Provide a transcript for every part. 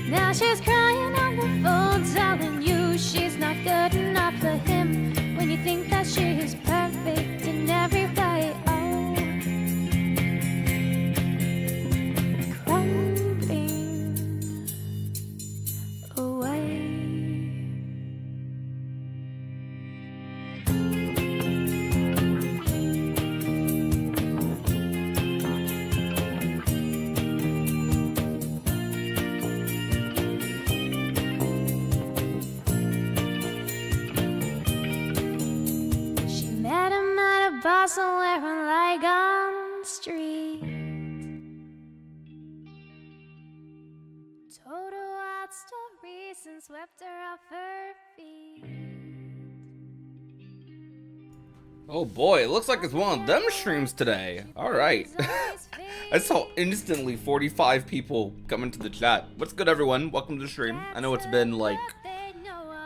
Now she's crying on the phone, telling you she's not good enough for him. When you think that she is perfect in every way, oh, crumbling away. She met him at a bar somewhere on Lygon Street. Told her wild stories and swept her off her feet. Oh boy, it looks like it's one of them streams today. Alright. I saw instantly 45 people come into the chat. What's good, everyone? Welcome to the stream. I know it's been like, I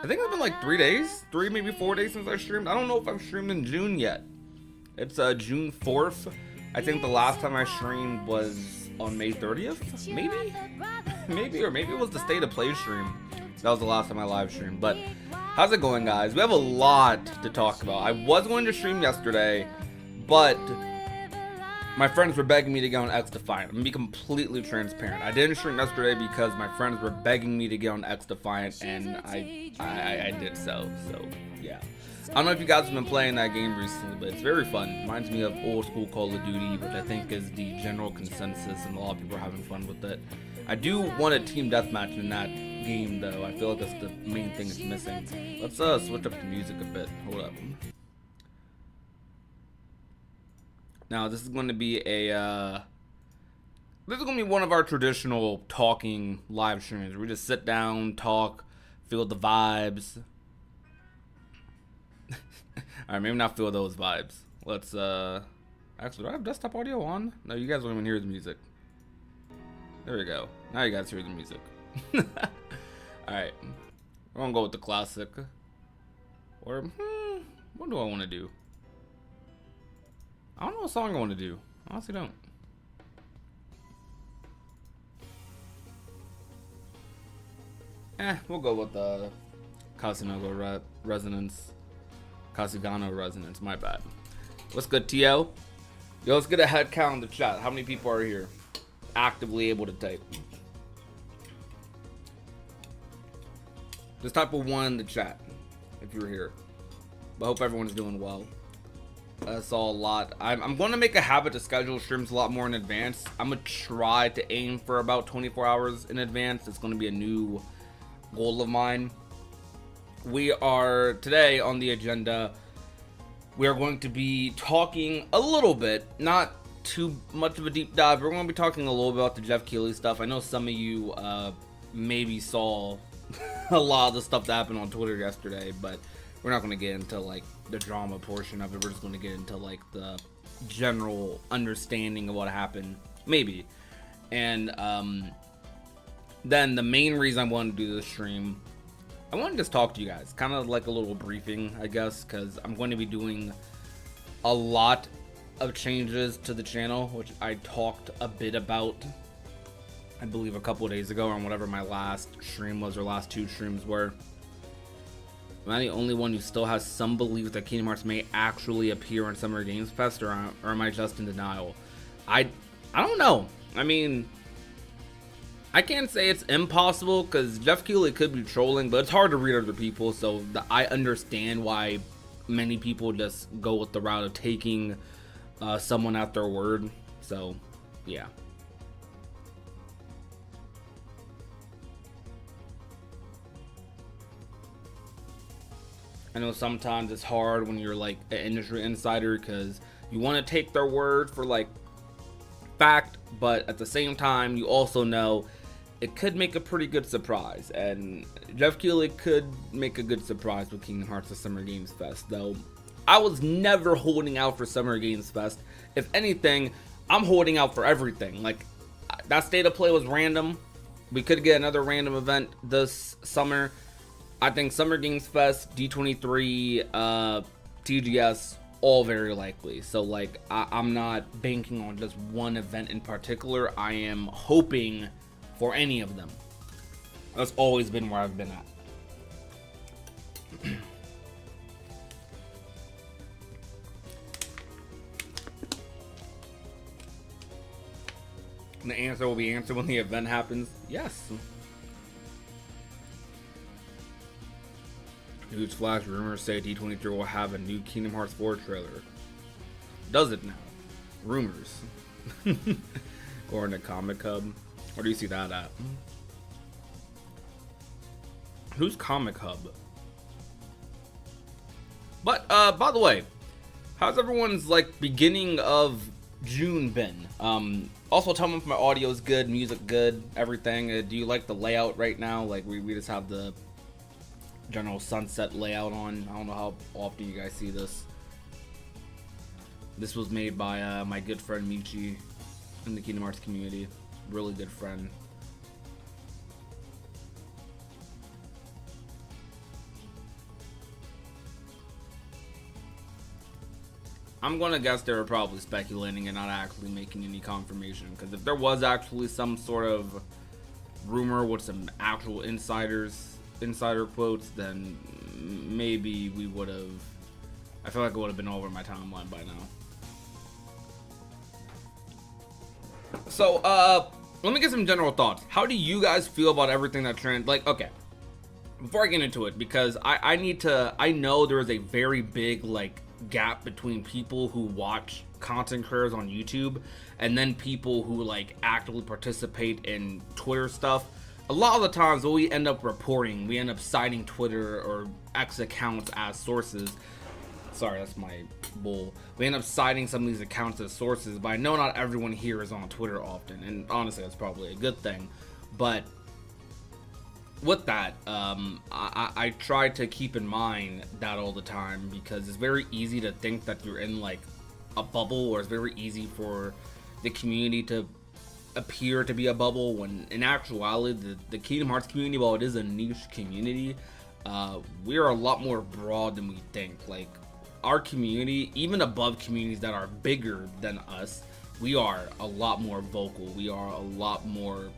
think it's been like 3 days, 3 maybe 4 days since I streamed. I don't know if I've streamed in June yet. It's June 4th. I think the last time I streamed was on May 30th, maybe? Maybe, or maybe it was the State of Play stream. That was the last time I live streamed. But how's it going, guys? We have a lot to talk about. I was going to stream yesterday, but my friends were begging me to get on X Defiant. I'm gonna be completely transparent. I didn't stream yesterday because my friends were begging me to get on X Defiant, and I did so. So yeah. I don't know if you guys have been playing that game recently, but it's very fun. Reminds me of old school Call of Duty, which I think is the general consensus, and a lot of people are having fun with it. I do want a team deathmatch in that game, though. I feel like that's the main thing it's missing. Let's switch up the music a bit. Hold up. Now this is going to be a this is going to be one of our traditional talking live streams. We just sit down, talk, feel the vibes. All right, maybe not feel those vibes. Let's actually, do I have desktop audio on? No, you guys don't even hear the music. There we go. Now you guys hear the music. All right, we're gonna go with the classic. Or what do I want to do? I don't know what song I want to do. I honestly don't. We'll go with the Kasugano Resonance, my bad. What's good, T.O.? Yo, let's get a head count in the chat. How many people are here actively able to type? Just type a 1 in the chat if you're here. But I hope everyone's doing well. I saw a lot. I'm going to make a habit to schedule streams a lot more in advance. I'm going to try to aim for about 24 hours in advance. It's going to be a new goal of mine. We are today on the agenda. We are going to be talking a little bit, not too much of a deep dive. We're going to be talking a little bit about the Jeff Keighley stuff. I know some of you maybe saw a lot of the stuff that happened on Twitter yesterday, but we're not going to get into like the drama portion of it. We're just going to get into like the general understanding of what happened, maybe. And then the main reason I wanted to do this stream, I want to just talk to you guys, kind of like a little briefing, I guess, because I'm going to be doing a lot of changes to the channel, which I talked a bit about, I believe, a couple of days ago on whatever my last stream was, or last 2 streams were. Am I the only one who still has some belief that Kingdom Hearts may actually appear on SummerGamesFest, or am I just in denial? I don't know. I mean, I can't say it's impossible, because Jeff Keighley could be trolling, but it's hard to read other people, so I understand why many people just go with the route of taking someone at their word. So, yeah. I know sometimes it's hard when you're like an industry insider, because you want to take their word for like fact, but at the same time you also know it could make a pretty good surprise, and Jeff Keighley could make a good surprise with Kingdom Hearts at SummerGamesFest. Though I was never holding out for SummerGamesFest. If anything, I'm holding out for everything. Like, that State of Play was random. We could get another random event this summer. I think SummerGamesFest, D23, TGS, all very likely. So like, I'm not banking on just one event in particular. I am hoping for any of them. That's always been where I've been at. And the answer will be answered when the event happens. Yes. Newsflash, rumors say D23 will have a new Kingdom Hearts 4 trailer. Does it now? Rumors. According to Comic Hub. Where do you see that at? Who's Comic Hub? But, by the way, how's everyone's, like, beginning of June been? Also tell me if my audio is good, music good, everything. Do you like the layout right now? Like, we just have the general sunset layout on. I don't know how often you guys see this. This was made by my good friend Michi in the Kingdom Hearts community. Really good friend. I'm gonna guess they were probably speculating and not actually making any confirmation, because if there was actually some sort of rumor with some actual insider quotes, then maybe we would have. I feel like it would have been over my timeline by now. So, let me get some general thoughts. How do you guys feel about everything that trend? Like, okay, before I get into it, because I know there is a very big, like, gap between people who watch content creators on YouTube and then people who, like, actively participate in Twitter stuff. A lot of the times what we end up reporting, we end up citing Twitter or X accounts as sources. Sorry, that's my bull. We end up citing some of these accounts as sources, but I know not everyone here is on Twitter often, and honestly that's probably a good thing. But with that, I try to keep in mind that all the time, because it's very easy to think that you're in, like, a bubble, or it's very easy for the community to appear to be a bubble, when in actuality the Kingdom Hearts community, while it is a niche community, we are a lot more broad than we think. Like, our community, even above communities that are bigger than us, we are a lot more vocal, we are a lot more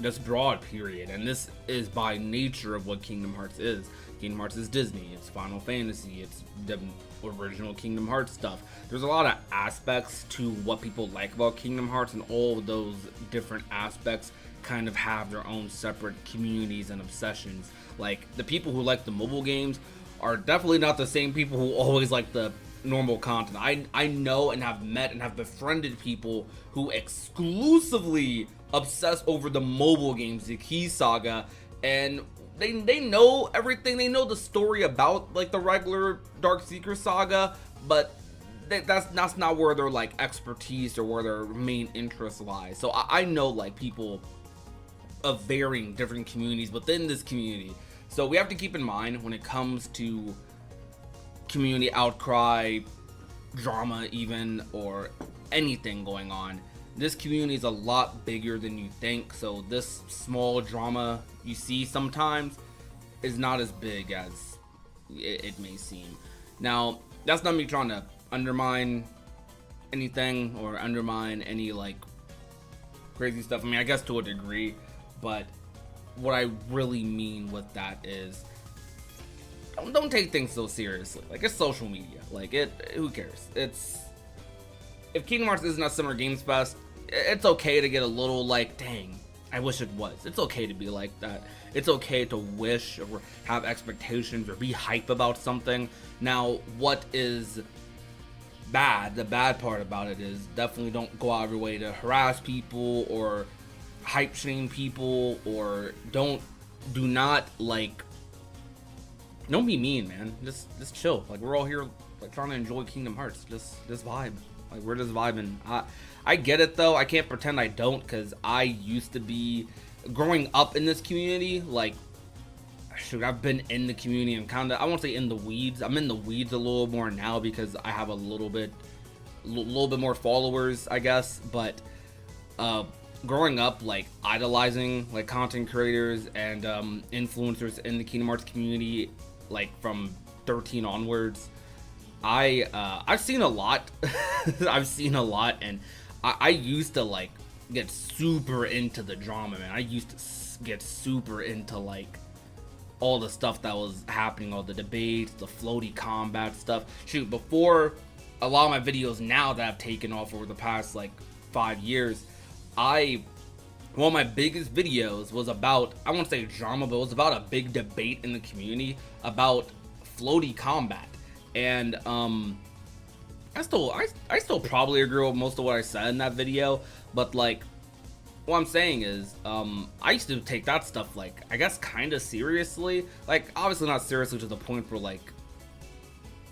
just broad, period. And this is by nature of what Kingdom Hearts is. Kingdom Hearts is Disney, it's Final Fantasy, it's the original Kingdom Hearts stuff. There's a lot of aspects to what people like about Kingdom Hearts, and all of those different aspects kind of have their own separate communities and obsessions. Like, the people who like the mobile games are definitely not the same people who always like the normal content. I know and have met and have befriended people who exclusively obsess over the mobile games, the Key Saga, and they know everything. They know the story about, like, the regular Dark Seeker Saga, but that's not where their, like, expertise or where their main interest lies. So I know, like, people of varying different communities within this community. So we have to keep in mind, when it comes to community outcry, drama even, or anything going on, this community is a lot bigger than you think. So this small drama you see sometimes is not as big as it may seem. Now, that's not me trying to undermine anything or undermine any, like, crazy stuff. I mean, I guess to a degree, but what I really mean with that is, don't take things so seriously. Like, it's social media. Like, who cares? If Kingdom Hearts isn't at SummerGamesFest, it's okay to get a little, like, dang, I wish it was. It's okay to be like that. It's okay to wish or have expectations or be hype about something. Now, what is bad, the bad part about it is, definitely don't go out of your way to harass people or hype shame people, or don't be mean, man. Just chill. Like, we're all here, like, trying to enjoy Kingdom Hearts. Just vibe. Like, we're just vibing. I get it though. I can't pretend I don't, because I used to be growing up in this community. Like, shoot, I've been in the community and kind of, I won't say in the weeds. I'm in the weeds a little more now because I have a little bit more followers, I guess. But growing up, like, idolizing, like, content creators and influencers in the Kingdom Hearts community, like, from 13 onwards, I've seen a lot. I've seen a lot, and I used to, like, get super into the drama, man. I used to get super into like all the stuff that was happening, all the debates, the floaty combat stuff. Shoot, before a lot of my videos now that I've taken off over the past like 5 years, one of my biggest videos was about, I won't say drama, but it was about a big debate in the community about floaty combat. And I still probably agree with most of what I said in that video, but like what I'm saying is, I used to take that stuff like, I guess, kind of seriously. Like, obviously not seriously to the point where like,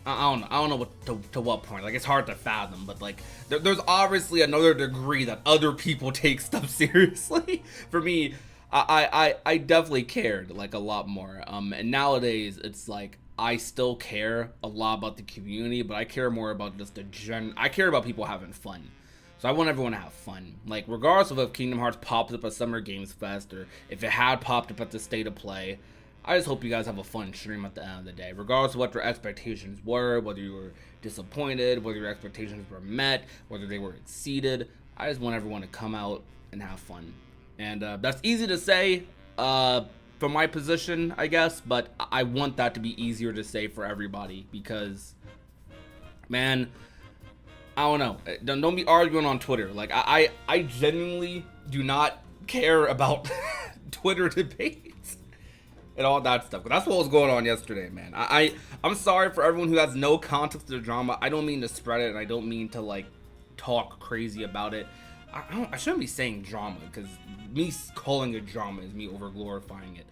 I don't know to what point. Like, it's hard to fathom, but like, there's obviously another degree that other people take stuff seriously. For me, I definitely cared like a lot more. And nowadays it's like, I still care a lot about the community, but I care more about just I care about people having fun. So I want everyone to have fun. Like, regardless of if Kingdom Hearts pops up at SummerGamesFest or if it had popped up at the State of Play, I just hope you guys have a fun stream at the end of the day. Regardless of what your expectations were, whether you were disappointed, whether your expectations were met, whether they were exceeded, I just want everyone to come out and have fun. And that's easy to say from my position, I guess, but I want that to be easier to say for everybody because, man, I don't know. Don't be arguing on Twitter. Like, I genuinely do not care about Twitter debates and all that stuff. But that's what was going on yesterday, man. I'm sorry for everyone who has no context to the drama. I don't mean to spread it, and I don't mean to like talk crazy about it. I shouldn't be saying drama, because me calling it drama is me over glorifying it.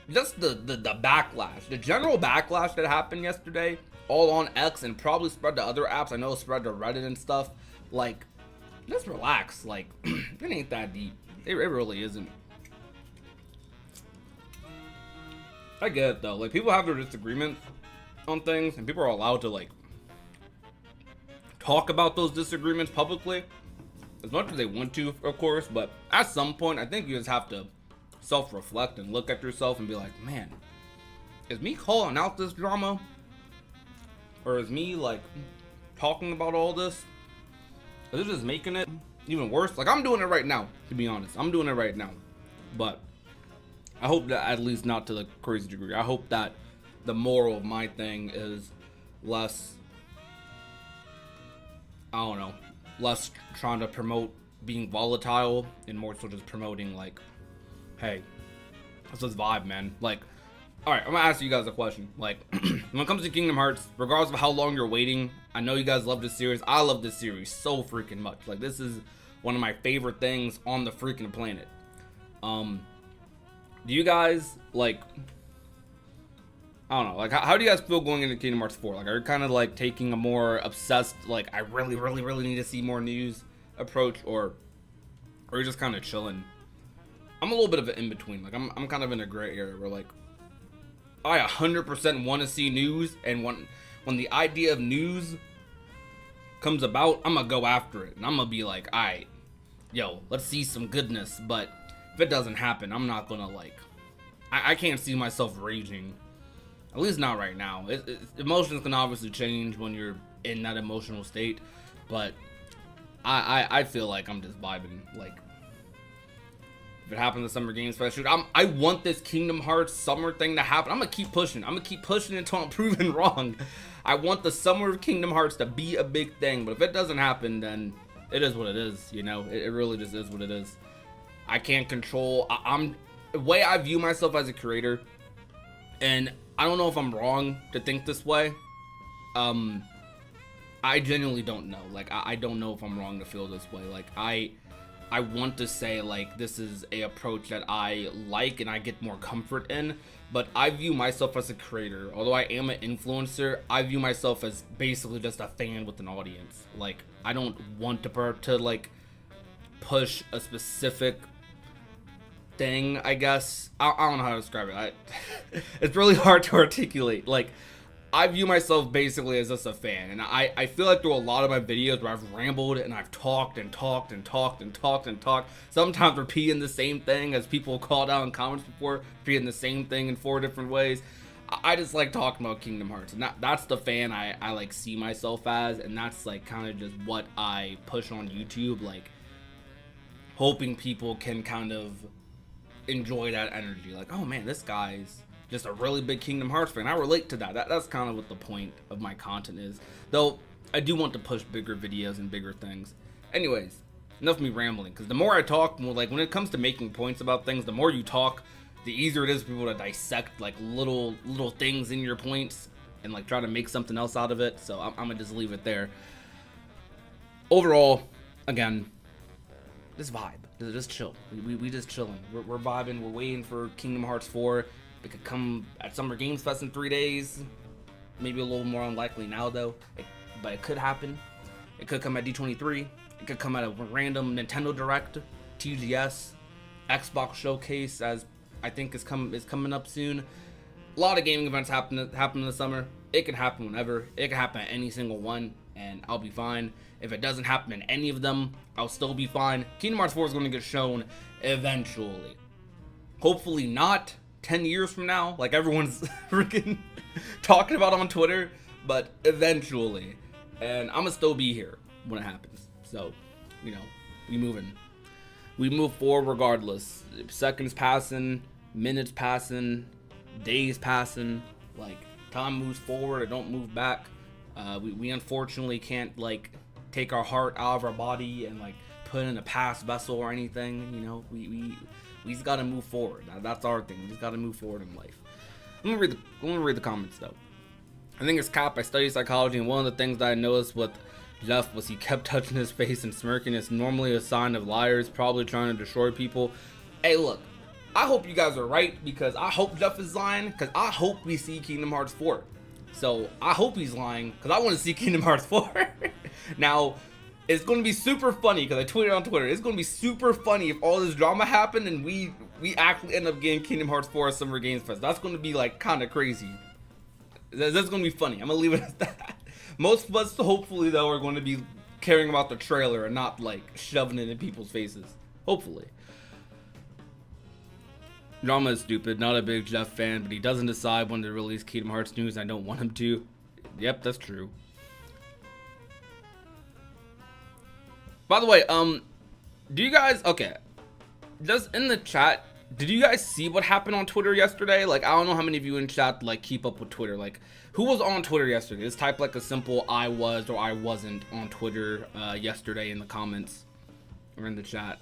Just the backlash, the general backlash that happened yesterday, all on X and probably spread to other apps. I know it spread to Reddit and stuff. Like, just relax. Like, it ain't that deep. It really isn't. I get it though. Like, people have their disagreements on things, and people are allowed to like talk about those disagreements publicly as much as they want to, of course. But at some point, I think you just have to self-reflect and look at yourself and be like, man, is me calling out this drama, or is me like talking about all this, is it just making it even worse? Like, I'm doing it right now, to be honest. I'm doing it right now, but I hope that at least not to the crazy degree. I hope that the moral of my thing is less, I don't know, less trying to promote being volatile and more so just promoting like, hey, let's just vibe, man. Like, alright, I'm gonna ask you guys a question. Like, when it comes to Kingdom Hearts, regardless of how long you're waiting, I know you guys love this series. I love this series so freaking much. Like, this is one of my favorite things on the freaking planet. Do you guys, like, I don't know, like, how do you guys feel going into Kingdom Hearts 4? Like, are you kind of, like, taking a more obsessed, like, I really, really, really need to see more news approach, or are you just kind of chilling? I'm a little bit of an in-between. Like, I'm kind of in a gray area where, like, I 100% want to see news, and when the idea of news comes about, I'm gonna go after it, and I'm gonna be like, alright, yo, let's see some goodness. But if it doesn't happen, I'm not gonna, like, I can't see myself raging, at least not right now. Emotions can obviously change when you're in that emotional state, but I feel like I'm just vibing. Like, if it happens at SummerGamesFest, shoot, I want this Kingdom Hearts summer thing to happen. I'm gonna keep pushing. I'm gonna keep pushing until I'm proven wrong. I want the summer of Kingdom Hearts to be a big thing, but if it doesn't happen, then it is what it is. You know, it really just is what it is. I can't control. I'm the way I view myself as a creator, and I don't know if I'm wrong to think this way. I genuinely don't know. Like, I don't know if I'm wrong to feel this way. Like, I want to say, like, this is a approach that I like and I get more comfort in, but I view myself as a creator. Although I am an influencer, I view myself as basically just a fan with an audience. Like, I don't want to like, push a specific thing, I guess. I don't know how to describe it. It's really hard to articulate. Like, I view myself basically as just a fan, and I feel like through a lot of my videos where I've rambled and I've talked and talked and talked and talked and talked, sometimes repeating the same thing, as people called out in comments before, repeating the same thing in 4 different ways. I just like talking about Kingdom Hearts, and that's the fan I like see myself as, and that's like kind of just what I push on YouTube. Like, hoping people can kind of enjoy that energy. Like, oh man, this guy's just a really big Kingdom Hearts fan. I relate to that. That's kind of what the point of my content is. Though, I do want to push bigger videos and bigger things. Anyways, enough of me rambling, because the more I talk, more, like, when it comes to making points about things, the more you talk, the easier it is for people to dissect, like, little things in your points and, like, try to make something else out of it. So I'm gonna just leave it there. Overall, again, just vibe. Just chill. We just chilling. We're vibing. We're waiting for Kingdom Hearts 4. It could come at SummerGamesFest in 3 days. Maybe a little more unlikely now, though. But it could happen. It could come at D23. It could come at a random Nintendo Direct, TGS, Xbox Showcase, as I think is coming up soon. A lot of gaming events happen in the summer. It could happen whenever. It could happen at any single one, and I'll be fine. If it doesn't happen in any of them, I'll still be fine. Kingdom Hearts 4 is going to get shown eventually. Hopefully not 10 years from now, like everyone's freaking talking about on Twitter, but eventually. And I'm going to still be here when it happens. So, you know, we move forward regardless. Seconds passing, minutes passing, days passing, like, time moves forward, it don't move back. We unfortunately can't, like, take our heart out of our body and, like, put in a past vessel or anything. You know, we just gotta move forward. That's our thing. We just gotta move forward in life. I'm gonna read the comments though. I think it's cap. I study psychology, and one of the things that I noticed with Jeff was he kept touching his face and smirking. It's normally a sign of liars, probably trying to destroy people. Hey, look, I hope you guys are right, because I hope Jeff is lying, because I hope we see Kingdom Hearts 4. So I hope he's lying, because I want to see Kingdom Hearts 4. Now, it's going to be super funny, because I tweeted on Twitter, it's going to be super funny if all this drama happened and we actually end up getting Kingdom Hearts 4 at SummerGamesFest. That's going to be, like, kind of crazy. That's going to be funny. I'm going to leave it at that. Most of us, hopefully, though, are going to be caring about the trailer and not, like, shoving it in people's faces. Hopefully. Drama is stupid. Not a big Jeff fan, but he doesn't decide when to release Kingdom Hearts news. I don't want him to. Yep, that's true. By the way, do you guys, okay, just in the chat, did you guys see what happened on Twitter yesterday? Like, I don't know how many of you in chat, like, keep up with Twitter. Like, who was on Twitter yesterday? Just type, like, a simple I was or I wasn't on Twitter yesterday in the comments or in the chat.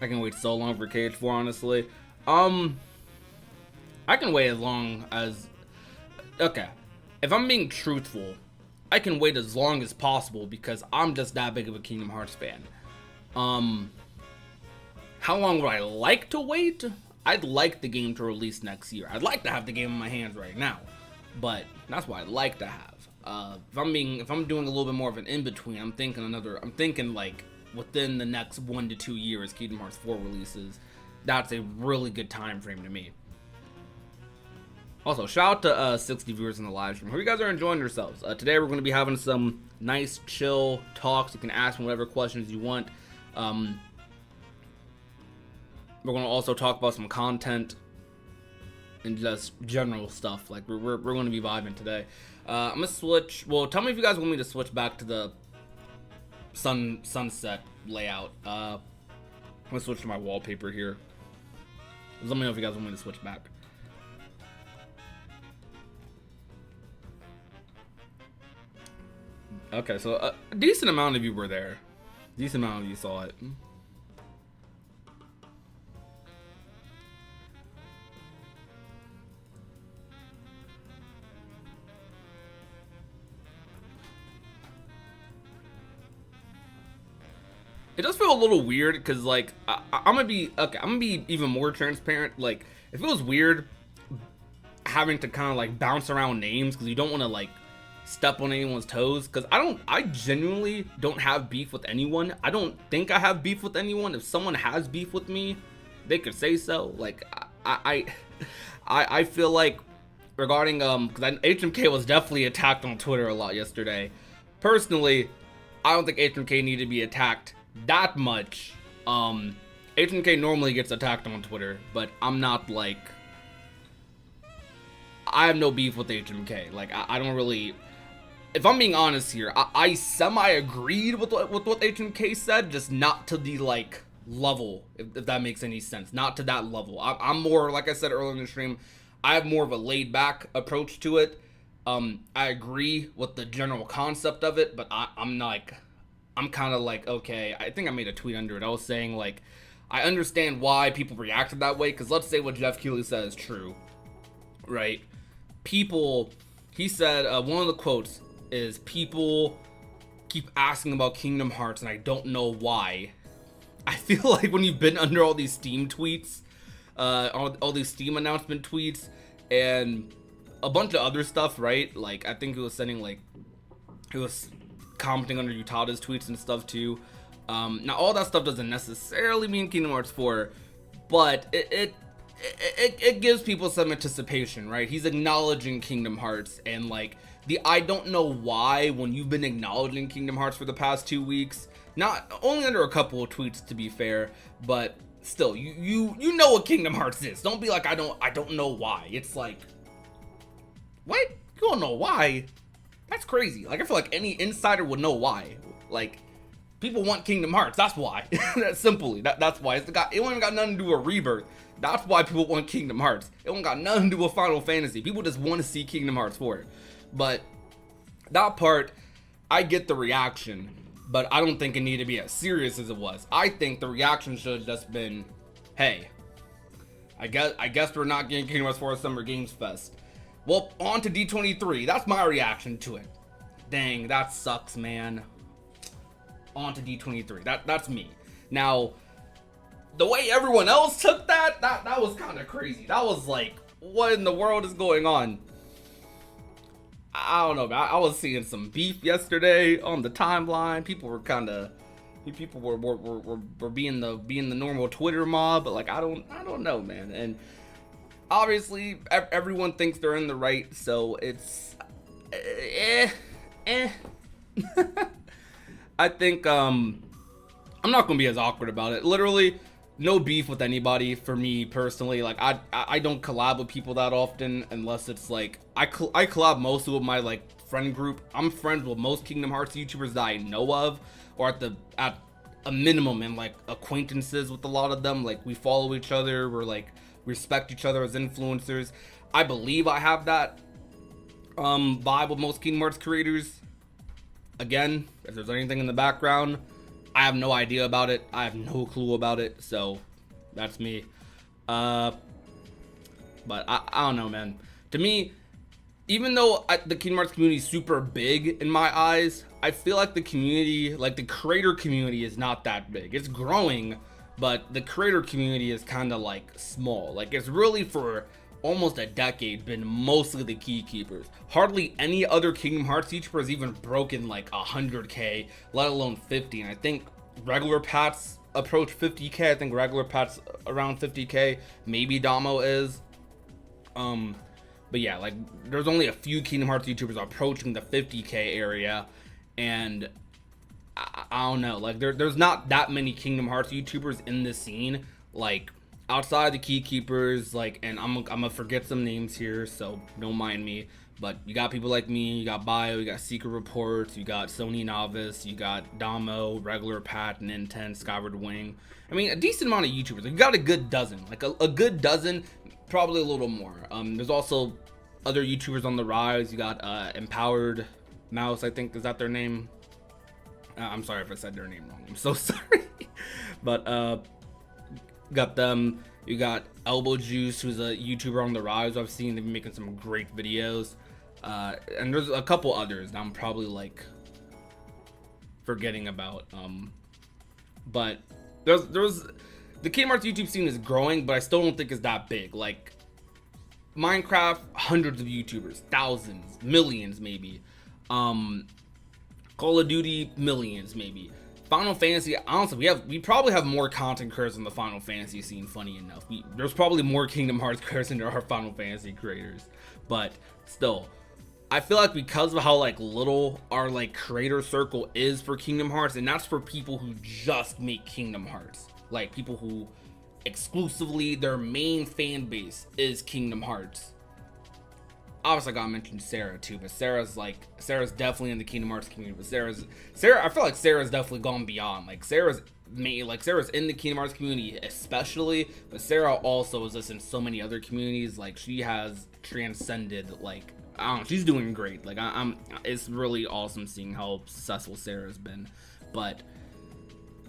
I can wait so long for KH4, honestly. I can wait as long as, okay, if I'm being truthful, I can wait as long as possible because I'm just that big of a Kingdom Hearts fan. How long would I like to wait? I'd like the game to release next year. I'd like to have the game in my hands right now, but that's what I'd like to have. If I'm doing a little bit more of an in-between, I'm thinking like within the next 1 to 2 years, Kingdom Hearts 4 releases. That's a really good time frame to me. Also, shout out to 60 viewers in the live stream. Hope you guys are enjoying yourselves. Today we're going to be having some nice, chill talks. You can ask me whatever questions you want. We're going to also talk about some content and just general stuff. Like, we're going to be vibing today. I'm going to switch. Well, tell me if you guys want me to switch back to the sunset layout. I'm going to switch to my wallpaper here. Just let me know if you guys want me to switch back. Okay, so a decent amount of you were there. Decent amount of you saw it. It does feel a little weird because, like, I'm gonna be even more transparent. Like, it feels weird having to kind of like bounce around names because you don't want to like step on anyone's toes. Because I genuinely don't have beef with anyone. I don't think I have beef with anyone. If someone has beef with me, they could say so. Like, I feel like regarding because HMK was definitely attacked on Twitter a lot yesterday. Personally, I don't think HMK needed to be attacked that much. HMK normally gets attacked on Twitter, but I'm not like, I have no beef with HMK. Like, I don't really, if I'm being honest here, I semi-agreed with what HMK said, just not to the, like, level, if that makes any sense. Not to that level. I'm more, like I said earlier in the stream, I have more of a laid-back approach to it. I agree with the general concept of it, but I'm kind of like, okay, I think I made a tweet under it. I was saying, like, I understand why people reacted that way, because let's say what Jeff Keighley said is true, right? People, he said, one of the quotes is, people keep asking about Kingdom Hearts and I don't know why. I feel like when you've been under all these Steam tweets, all these Steam announcement tweets, and a bunch of other stuff, right? Like, I think it was sending, like, it was commenting under Utada's tweets and stuff too. Now all that stuff doesn't necessarily mean Kingdom Hearts 4, but it gives people some anticipation, right? He's acknowledging Kingdom Hearts, and like I don't know why, when you've been acknowledging Kingdom Hearts for the past 2 weeks, not only under a couple of tweets to be fair, but still, you know what Kingdom Hearts is. Don't be like, I don't know why. It's like, what? You don't know why? That's crazy. Like, I feel like any insider would know why. Like, people want Kingdom Hearts. That's why. That's simply. That's why. It ain't got nothing to do with Rebirth. That's why people want Kingdom Hearts. It ain't got nothing to do with Final Fantasy. People just want to see Kingdom Hearts 4. But that part, I get the reaction, but I don't think it needed to be as serious as it was. I think the reaction should have just been, hey, I guess we're not getting Kingdom Hearts 4 SummerGamesFest. Well, on to D23. That's my reaction to it. Dang, that sucks, man. On to D23. That's me. Now, the way everyone else took that was kind of crazy. That was like, what in the world is going on? I don't know, man. I was seeing some beef yesterday on the timeline. People were being the normal Twitter mob, but like, I don't know, man. And obviously everyone thinks they're in the right, so it's I think I'm not gonna be as awkward about it. Literally no beef with anybody for me personally. Like, I don't collab with people that often, unless it's like I collab mostly with my like friend group. I'm friends with most Kingdom Hearts YouTubers that I know of, or at a minimum, and like acquaintances with a lot of them. Like, we follow each other, we're like, respect each other as influencers. I believe I have that vibe with most Kingdom Hearts creators. Again, if there's anything in the background, I have no idea about it. I have no clue about it, so that's me. But I don't know, man. To me, even though the Kingdom Hearts community is super big in my eyes, I feel like the community, like the creator community, is not that big. It's growing, but the creator community is kind of like small. Like, it's really for almost a decade been mostly the key keepers. Hardly any other Kingdom Hearts YouTuber has even broken like 100k, let alone 50. And I think regular Pat's approach 50k. I think regular Pat's around 50k. Maybe Damo is. But yeah, like, there's only a few Kingdom Hearts YouTubers approaching the 50k area, and I don't know, like, there's not that many Kingdom Hearts YouTubers in the scene, like, outside the key keepers, like, and I'm gonna forget some names here, so don't mind me, but you got people like me, you got Bio, you got Secret Reports, you got Sony Novice, you got Damo, Regular Pat, Ninten, Skyward Wing. I mean, a decent amount of YouTubers. You got a good dozen, like a good dozen, probably a little more. There's also other YouTubers on the rise. You got Empowered Mouse, I think, is that their name? I'm sorry if I said their name wrong, I'm so sorry. But got them. You got Elbow Juice, who's a YouTuber on the rise. I've seen them making some great videos, and there's a couple others that I'm probably like forgetting about. But there's the Kingdom Hearts YouTube scene is growing, but I still don't think it's that big. Like, Minecraft, hundreds of YouTubers, thousands, millions maybe. Call of Duty, millions maybe. Final Fantasy, honestly, we probably have more content creators in the Final Fantasy scene, funny enough. There's probably more Kingdom Hearts creators than there are Final Fantasy creators. But still, I feel like because of how like little our like creator circle is for Kingdom Hearts, and that's for people who just make Kingdom Hearts. Like, people who exclusively, their main fan base is Kingdom Hearts. obviously I gotta mention Sarah too, but Sarah's definitely in the Kingdom Hearts community. But Sarah, I feel like Sarah's definitely gone beyond. Like Sarah's in the Kingdom Hearts community especially, but Sarah also is just in so many other communities. Like she has transcended. Like I don't know, she's doing great. Like I'm it's really awesome seeing how successful Sarah's been. But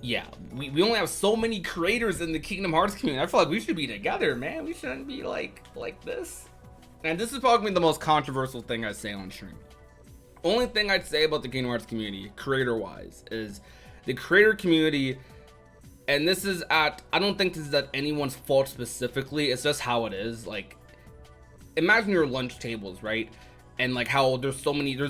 yeah, we only have so many creators in the Kingdom Hearts community. I feel like we should be together, man. We shouldn't be like this. And this is probably the most controversial thing I say on stream. Only thing I'd say about the Kingdom Hearts community, creator-wise, is the creator community, and this is I don't think this is at anyone's fault specifically, it's just how it is. Like, imagine your lunch tables, right? And like how there's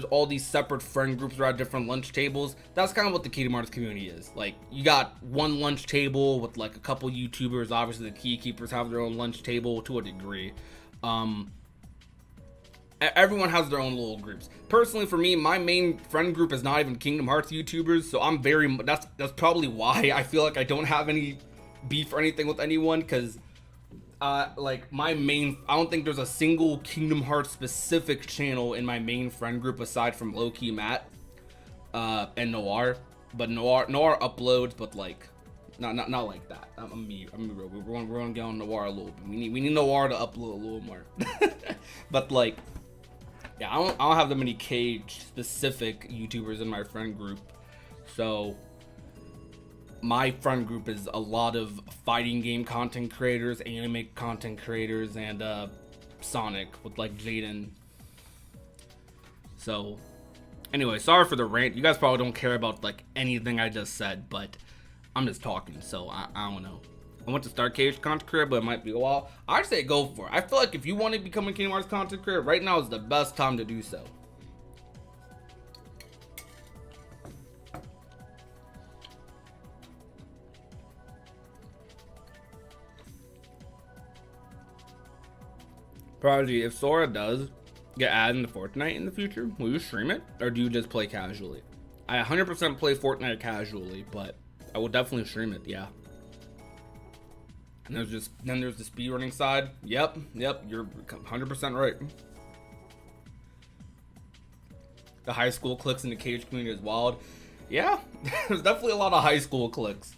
all these separate friend groups around different lunch tables. That's kind of what the Kingdom Hearts community is. Like, you got one lunch table with like a couple YouTubers. Obviously, the key keepers have their own lunch table to a degree. Everyone has their own little groups. Personally, for me, my main friend group is not even Kingdom Hearts YouTubers, so that's probably why I feel like I don't have any beef or anything with anyone, because like I don't think there's a single Kingdom Hearts specific channel in my main friend group aside from Loki, Matt, and Noir. But Noir uploads, but like not like that. I'm real. We're gonna get on Noir a little bit. We need Noir to upload a little more. But like, yeah, I don't have that many Cage specific YouTubers in my friend group. So my friend group is a lot of fighting game content creators, anime content creators, and Sonic with like Jaden. So anyway, sorry for the rant. You guys probably don't care about like anything I just said, but I'm just talking, so I don't know. I want to start Cage content creator, but it might be a while. I'd say go for it. I feel like if you want to become a Kingdom Hearts content creator, right now is the best time to do so. Prodigy, if Sora does get added into Fortnite in the future, will you stream it, or do you just play casually? I 100% play Fortnite casually, but I will definitely stream it, yeah. And then there's the speedrunning side. Yep, you're 100% right. The high school cliques in the Cage community is wild. Yeah, there's definitely a lot of high school cliques.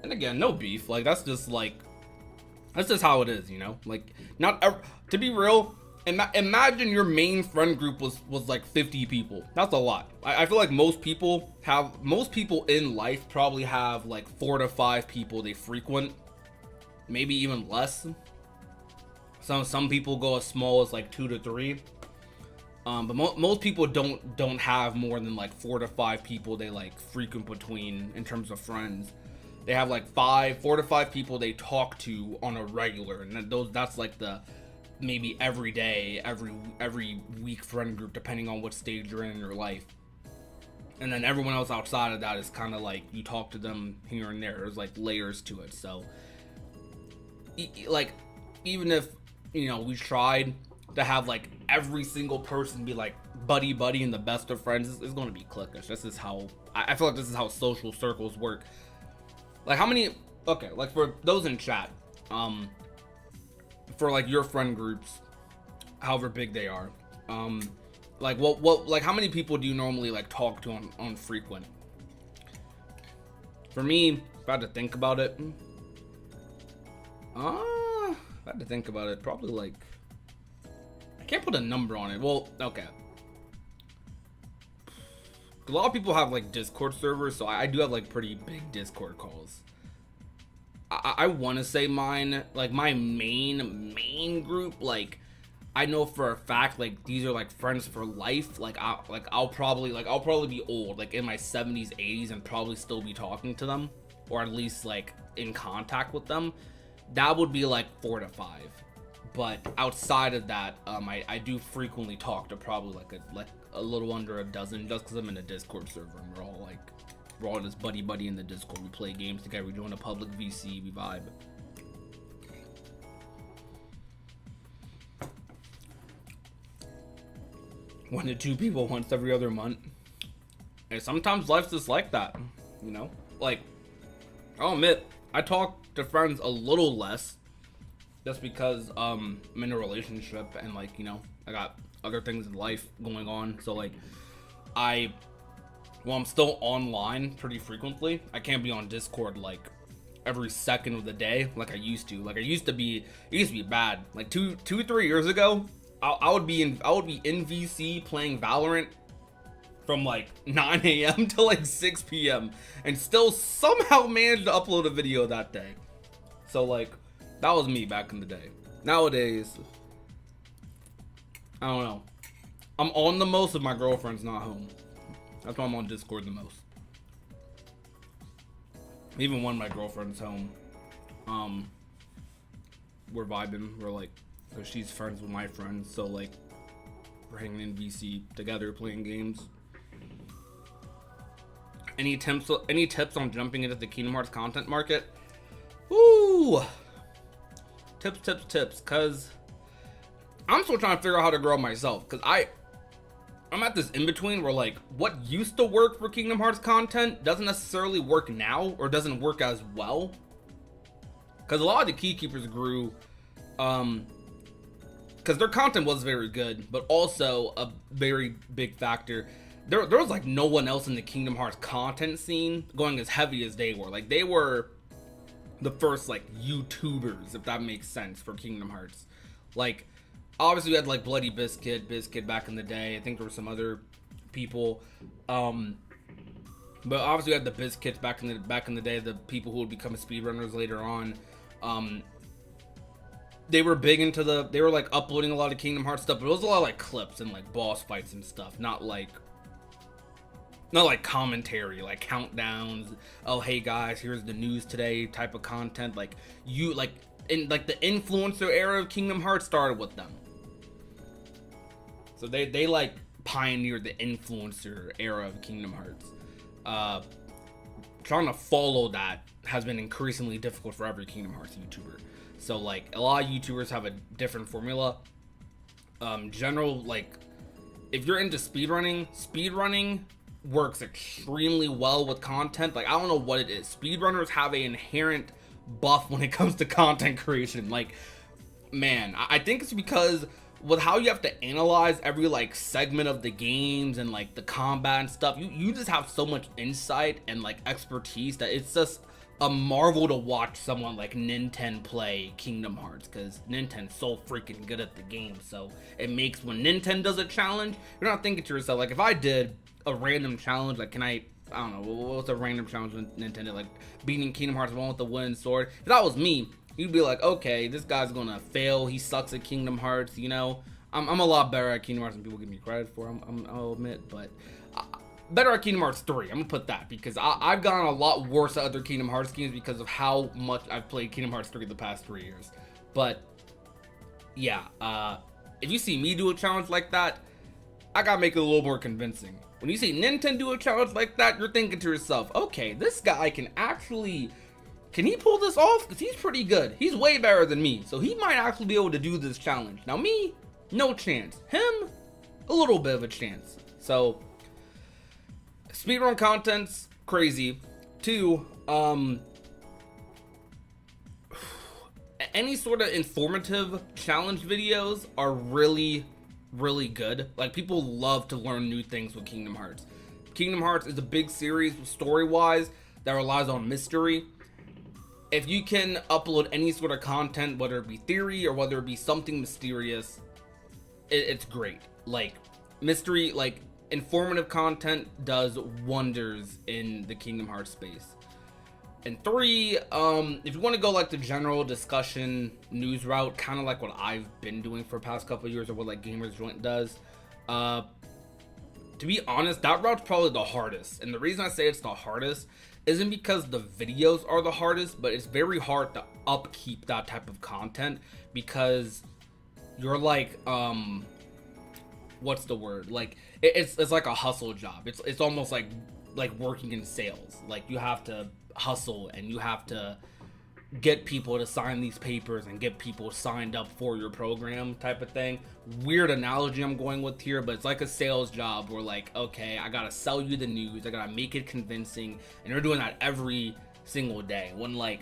And again, no beef. Like, that's just how it is, you know? Like, to be real, imagine your main friend group was like 50 people. That's a lot. I feel like most people in life probably have like 4 to 5 people they frequent, maybe even less. Some people go as small as like 2 to 3. But most people don't have more than like 4 to 5 people they like frequent between in terms of friends. They have like 4 to 5 people they talk to on a regular, and that's like the maybe every day, every week friend group, depending on what stage you're in your life. And then everyone else outside of that is kind of like you talk to them here and there. There's like layers to it. So like, even if, you know, we tried to have like every single person be like buddy and the best of friends, it's going to be cliquish. This is how I feel like this is how social circles work. Like, how many, okay, like for those in chat, for like your friend groups, however big they are, like what like how many people do you normally like talk to on frequent? For me, if I had to think about it, probably like, I can't put a number on it. Well, okay, a lot of people have like Discord servers, so I do have like pretty big Discord calls. I want to say mine, like my main group, like I know for a fact like these are like friends for life. Like I'll probably be old, like in my 70s, 80s, and probably still be talking to them, or at least like in contact with them. That would be like 4 to 5. But outside of that, I do frequently talk to probably like a little under a dozen, just because I'm in a Discord server and we're all just buddy in the Discord. We play games together. We join a public VC. We vibe. One to 2 people once every other month. And sometimes life's just like that, you know. Like, I'll admit, I talk to friends a little less just because I'm in a relationship and like, you know, I got other things in life going on. So like well, I'm still online pretty frequently. I can't be on Discord like every second of the day like I used to. Like it used to be bad. Like 3 years ago, I would be in VC playing Valorant from like 9 a.m. to like 6 p.m. and still somehow managed to upload a video that day. So like that was me back in the day. Nowadays, I don't know. I'm on the most if my girlfriend's not home. That's why I'm on Discord the most. Even when my girlfriend's home, we're vibing. We're like, cause she's friends with my friends, so like, we're hanging in VC together, playing games. Any tips on jumping into the Kingdom Hearts content market? Woo! Tips. Cause I'm still trying to figure out how to grow myself. Cause I'm at this in between where like what used to work for Kingdom Hearts content doesn't necessarily work now or doesn't work as well. Cause a lot of the key keepers grew, cause their content was very good, but also a very big factor. There was like no one else in the Kingdom Hearts content scene going as heavy as they were. Like they were the first like YouTubers, if that makes sense, for Kingdom Hearts. Like obviously we had like Bloody Biscuit back in the day. I think there were some other people, but obviously we had the Biscuits back in the day, the people who would become speedrunners later on. They were big into they were like uploading a lot of Kingdom Hearts stuff, but it was a lot of like clips and like boss fights and stuff, not like commentary, like countdowns. Oh, hey guys, here's the news today type of content. Like in like the influencer era of Kingdom Hearts started with them. So they like pioneered the influencer era of Kingdom Hearts. Trying to follow that has been increasingly difficult for every Kingdom Hearts YouTuber. So like a lot of YouTubers have a different formula. General, like if you're into speedrunning works extremely well with content. Like I don't know what it is. Speedrunners have an inherent buff when it comes to content creation. Like, man, I think it's because with how you have to analyze every like segment of the games and like the combat and stuff, you just have so much insight and like expertise that it's just a marvel to watch someone like Nintendo play Kingdom Hearts, because Nintendo's so freaking good at the game. So it makes when Nintendo does a challenge, you're not thinking to yourself like, if I did a random challenge, like I don't know, what's a random challenge with Nintendo, like beating Kingdom Hearts 1 with the wooden sword. If that was me, you'd be like, okay, this guy's gonna fail. He sucks at Kingdom Hearts, you know. I'm a lot better at Kingdom Hearts than people give me credit for. I'll admit, but better at Kingdom Hearts 3. I'm gonna put that because I've gotten a lot worse at other Kingdom Hearts games because of how much I've played Kingdom Hearts 3 the past 3 years. But yeah, if you see me do a challenge like that, I gotta make it a little more convincing. When you see Nintendo do a challenge like that, you're thinking to yourself, okay, this guy can he pull this off? Because he's pretty good. He's way better than me, so he might actually be able to do this challenge. Now me, no chance. Him, a little bit of a chance. So speedrun content's crazy. 2, any sort of informative challenge videos are really good. Like people love to learn new things with Kingdom Hearts. Kingdom Hearts is a big series story-wise that relies on mystery. If you can upload any sort of content, whether it be theory or whether it be something mysterious, it's great. Like mystery, like informative content does wonders in the Kingdom Hearts space. And 3, if you want to go like the general discussion news route, kind of like what I've been doing for the past couple of years, or what like Gamers Joint does, to be honest, that route's probably the hardest. And the reason I say it's the hardest isn't because the videos are the hardest, but it's very hard to upkeep that type of content because you're like, what's the word? Like it's like a hustle job. It's almost like working in sales. Like you have to hustle and you have to get people to sign these papers and get people signed up for your program type of thing. Weird analogy I'm going with here, but it's like a sales job where like, okay, I gotta sell you the news, I gotta make it convincing, and you're doing that every single day. When like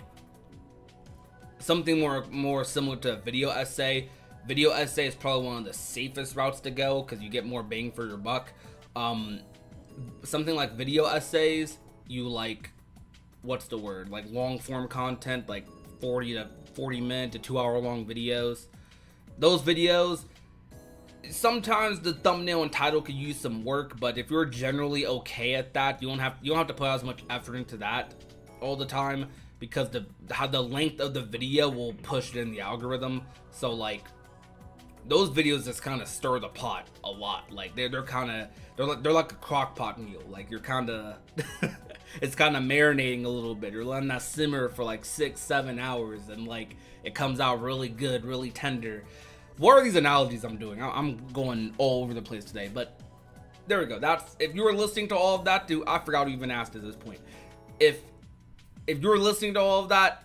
something more similar to a video essay. Video essay is probably one of the safest routes to go because you get more bang for your buck. Something like video essays, you like, what's the word? Like long form content, like 40 minute to 2 hour long videos. Those videos, sometimes the thumbnail and title could use some work, but if you're generally okay at that, you don't have to put as much effort into that all the time, because the length of the video will push it in the algorithm. So like those videos just kind of stir the pot a lot. Like they're like a crock pot meal. Like you're kind of it's kind of marinating a little bit. You're letting that simmer for like 6-7 hours, and like it comes out really good, really tender. What are these analogies I'm doing? I'm going all over the place today, but there we go. That's, if you were listening to all of that, dude, I forgot to even ask at this point. If you're listening to all of that,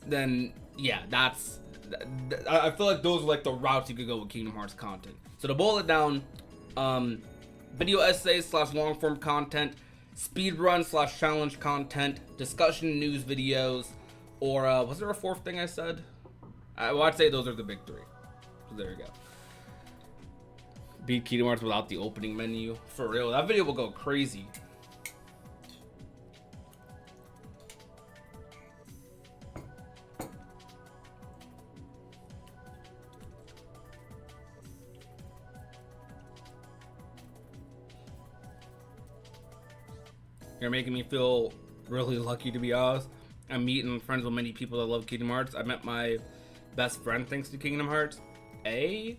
then yeah, I feel like those are like the routes you could go with Kingdom Hearts content. So to boil it down, video essays / long form content, speedrun / challenge content, discussion news videos, or was there a fourth thing I said? I'd say those are the big three. So there you go. Beat Kingdom Hearts without the opening menu. For real, that video will go crazy. You're making me feel really lucky, to be honest. I'm meeting friends with many people that love Kingdom Hearts. I met my best friend thanks to Kingdom Hearts. You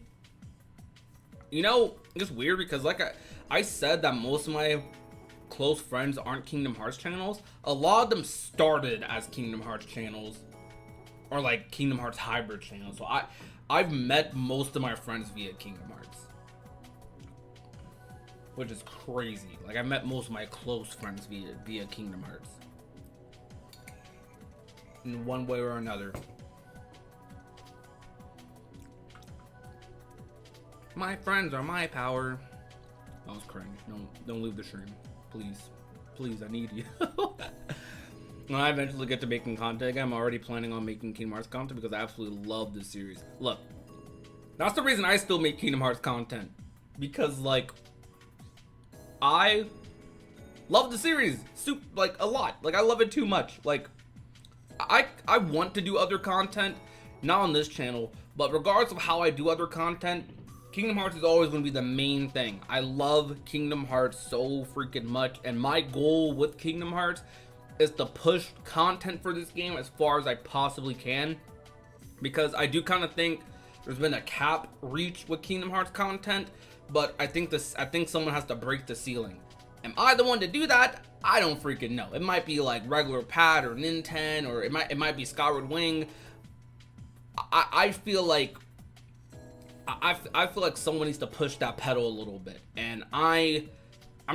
know, it's weird because like I said that most of my close friends aren't Kingdom Hearts channels. A lot of them started as Kingdom Hearts channels, or like Kingdom Hearts hybrid channels. So I've met most of my friends via Kingdom Hearts, which is crazy. Like I met most of my close friends via Kingdom Hearts in one way or another. My friends are my power. That was cringe. Don't leave the stream, please. I need you. When I eventually get to making content again, I'm already planning on making Kingdom Hearts content because I absolutely love this series. Look, that's the reason I still make Kingdom Hearts content, because like I love the series like a lot. Like I love it too much. Like I want to do other content, not on this channel, but regardless of how I do other content, Kingdom Hearts is always going to be the main thing. I love Kingdom Hearts so freaking much, and my goal with Kingdom Hearts is to push content for this game as far as I possibly can, because I do kind of think there's been a cap reached with Kingdom Hearts content, but I think someone has to break the ceiling. Am I the one to do that? I don't freaking know. It might be like regular Pad or Nintendo, or it might be Skyward Wing. I feel like someone needs to push that pedal a little bit, and I'm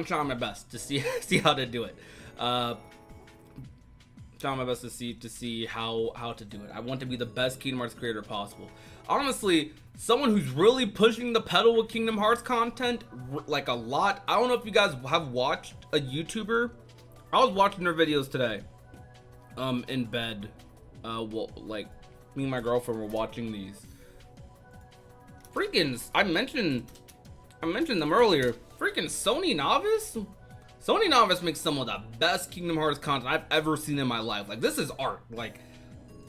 trying my best to see how to do it. Trying my best to see how to do it. I want to be the best Kingdom Hearts creator possible. Honestly, someone who's really pushing the pedal with Kingdom Hearts content like a lot. I don't know if you guys have watched a YouTuber. I was watching their videos today, in bed. Well, like me and my girlfriend were watching these. Freaking, I mentioned them earlier. Freaking Sony Novice. Sony Novice makes some of the best Kingdom Hearts content I've ever seen in my life. Like, this is art. Like,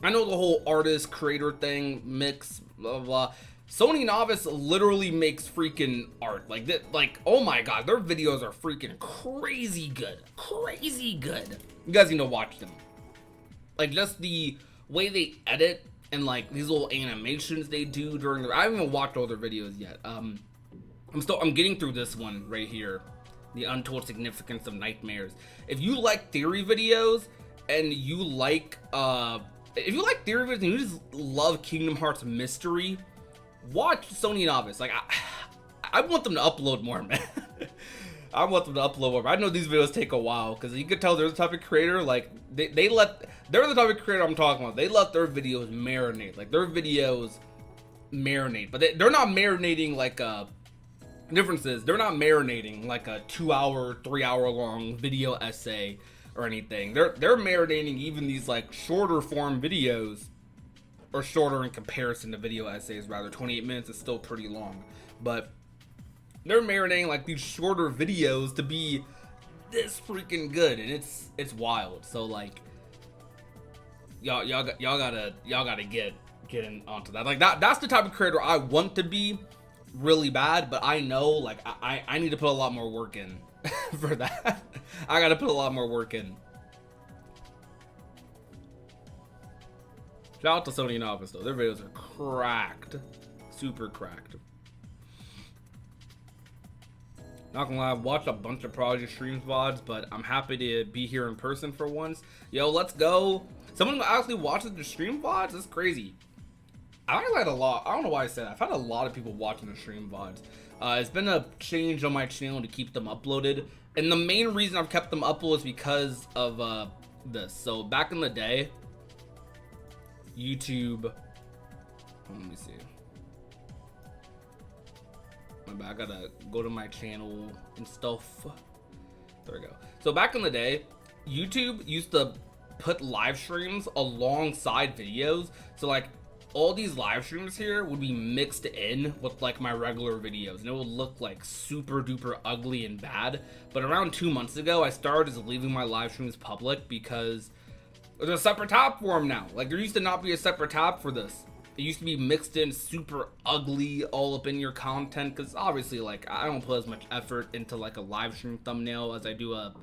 I know the whole artist creator thing mix, blah blah blah. Sony Novice literally makes freaking art. Like that. Like, oh my god, their videos are freaking crazy good. Crazy good. You guys need to watch them. Like, just the way they edit and like these little animations they do during their. I haven't even watched all their videos yet. I'm getting through this one right here. The Untold Significance of Nightmares. If you like theory videos and you like theory videos and you just love Kingdom Hearts mystery, watch Sony Novice. Like I want them to upload more, man. I want them to upload more. I know these videos take a while because you can tell they're the type of creator, like they're the type of creator I'm talking about. They let their videos marinate. Like their videos marinate, but they're not marinating like differences. They're not marinating like a 2-hour, 3-hour long video essay or anything. They're marinating even these like shorter form videos or shorter in comparison to video essays. Rather, 28 minutes is still pretty long, but they're marinating like these shorter videos to be this freaking good, and it's wild. So like, y'all gotta get in onto that. Like that's the type of creator I want to be really bad, but I know like I need to put a lot more work in for that. I gotta put a lot more work in. Shout out to Sony and Office though. Their videos are cracked. Super cracked. Not gonna lie, I've watched a bunch of Prodigy streams VODs, but I'm happy to be here in person for once. Yo, let's go. Someone actually watches the stream VODs? That's crazy. I had a lot. I don't know why I said that. I've had a lot of people watching the stream VODs. It's been a change on my channel to keep them uploaded. And the main reason I've kept them uploaded is because of this. So back in the day, YouTube, let me see. My bad, I gotta go to my channel and stuff. There we go. So back in the day, YouTube used to put live streams alongside videos. So like all these live streams here would be mixed in with like my regular videos, and it would look like super duper ugly and bad. But around 2 months ago, I started leaving my live streams public because there's a separate tab for them now. Like there used to not be a separate tab for this. It used to be mixed in super ugly all up in your content, because obviously like I don't put as much effort into like a live stream thumbnail as I do a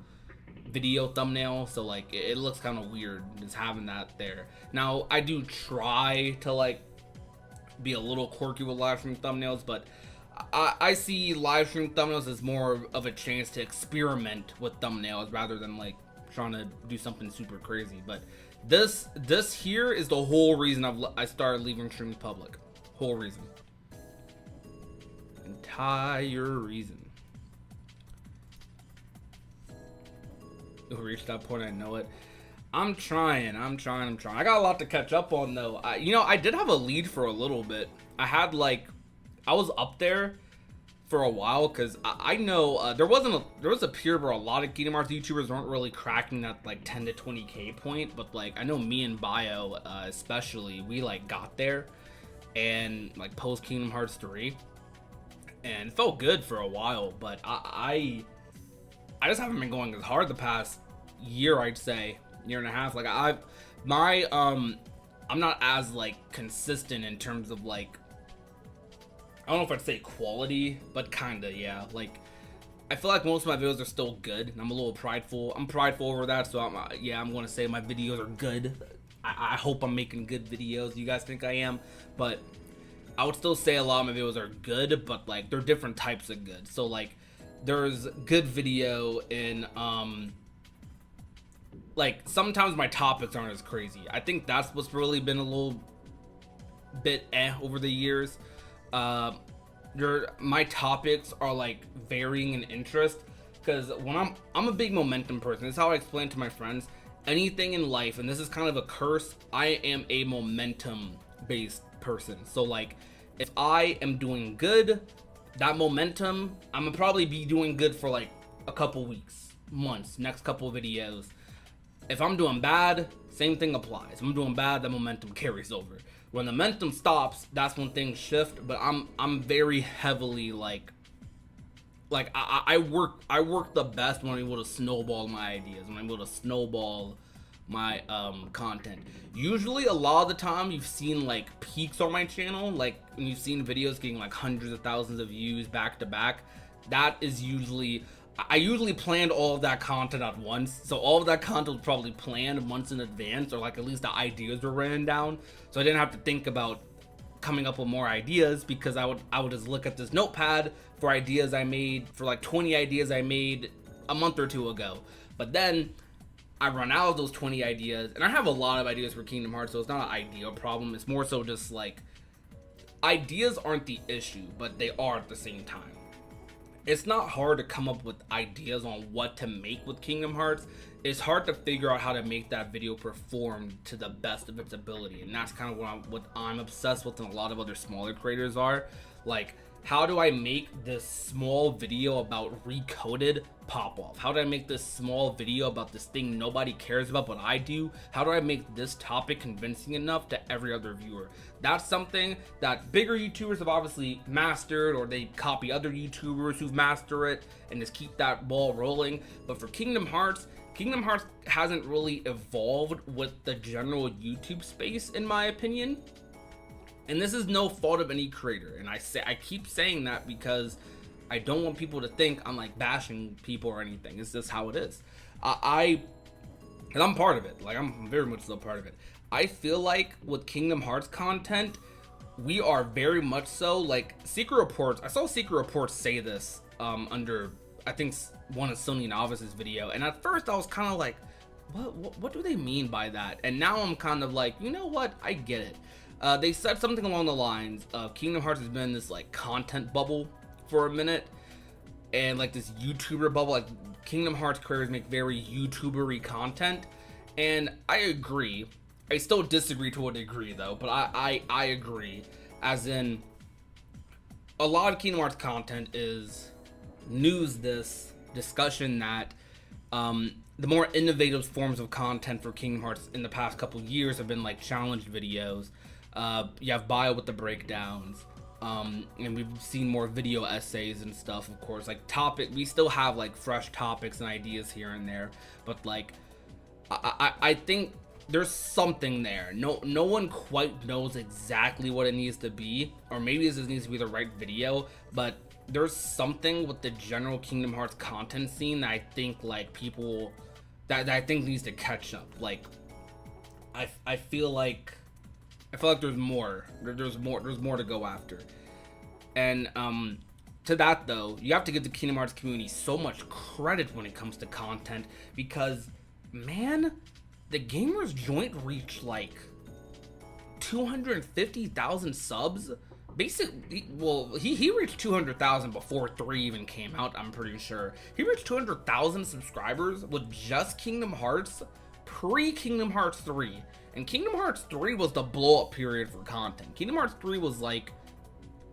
video thumbnail, so like it looks kind of weird just having that there. Now I do try to like be a little quirky with live stream thumbnails, but I see live stream thumbnails as more of a chance to experiment with thumbnails rather than like trying to do something super crazy. But this here is the whole reason I started leaving streams public. Whole reason. Entire reason. We reached that point, I know it. I'm trying. I got a lot to catch up on though. You know, I did have a lead for a little bit. I was up there for a while, because I know there was a period where a lot of Kingdom Hearts YouTubers weren't really cracking that like 10 to 20k point, but like I know me and Bio especially, we like got there, and like post Kingdom Hearts 3, and it felt good for a while, but I just haven't been going as hard the past year, I'd say, year and a half. Like I'm not as like consistent in terms of like, I don't know if I'd say quality, but kinda, yeah. Like I feel like most of my videos are still good, and I'm a little prideful. I'm prideful over that, so I'm gonna say my videos are good. I hope I'm making good videos. You guys think I am? But I would still say a lot of my videos are good, but like they're different types of good. So like there's good video in like sometimes my topics aren't as crazy. I think that's what's really been a little bit over the years. My topics are like varying in interest, because when I'm a big momentum person. This is how I explain to my friends. Anything in life, and this is kind of a curse, I am a momentum based person. So like if I am doing good, that momentum, I'm gonna probably be doing good for like a couple weeks, months, next couple videos. If I'm doing bad, same thing applies. If I'm doing bad, that momentum carries over. When the momentum stops, that's when things shift. But I'm very heavily like I work the best when I'm able to snowball my ideas, when I'm able to snowball my content. Usually a lot of the time you've seen like peaks on my channel, like when you've seen videos getting like hundreds of thousands of views back to back. That is usually, I usually planned all of that content at once. So all of that content was probably planned months in advance, or like at least the ideas were written down. So I didn't have to think about coming up with more ideas, because I would just look at this notepad for ideas I made, for like 20 ideas I made a month or two ago. But then I run out of those 20 ideas, and I have a lot of ideas for Kingdom Hearts, so it's not an idea problem. It's more so just like, ideas aren't the issue, but they are at the same time. It's not hard to come up with ideas on what to make with Kingdom Hearts. It's hard to figure out how to make that video perform to the best of its ability, and that's kind of what I'm obsessed with, and a lot of other smaller creators are. Like, how do I make this small video about Recoded pop off? How do I make this small video about this thing nobody cares about but I do? How do I make this topic convincing enough to every other viewer? That's something that bigger YouTubers have obviously mastered, or they copy other YouTubers who've mastered it and just keep that ball rolling. But for Kingdom Hearts hasn't really evolved with the general YouTube space, in my opinion. And this is no fault of any creator, and I keep saying that because I don't want people to think I'm like bashing people or anything. It's just how it is. And I'm part of it. Like, I'm very much so part of it. I feel like with Kingdom Hearts content, we are very much so like Secret Reports. I saw Secret Reports say this under, I think, one of Sony Novice's video, and at first I was kind of like, what do they mean by that? And now I'm kind of like, you know what? I get it. They said something along the lines of Kingdom Hearts has been this like content bubble for a minute, and like this YouTuber bubble. Like, Kingdom Hearts creators make very YouTuber-y content, and I agree. I still disagree to a degree though, but I agree. As in, a lot of Kingdom Hearts content is news, this discussion that the more innovative forms of content for Kingdom Hearts in the past couple years have been like challenge videos. You have Bio with the breakdowns, and we've seen more video essays and stuff, of course. Like, we still have like fresh topics and ideas here and there, but like I think there's something there. No one quite knows exactly what it needs to be, or maybe this needs to be the right video, but there's something with the general Kingdom Hearts content scene that I think like people that I think needs to catch up. Like, I feel like there's more. There's more to go after. And to that though, you have to give the Kingdom Hearts community so much credit when it comes to content, because man, the Gamers Joint reached like 250,000 subs. Basically, well, he reached 200,000 before 3 even came out, I'm pretty sure. He reached 200,000 subscribers with just Kingdom Hearts pre-Kingdom Hearts 3. And Kingdom Hearts 3 was the blow-up period for content. Kingdom Hearts 3 was like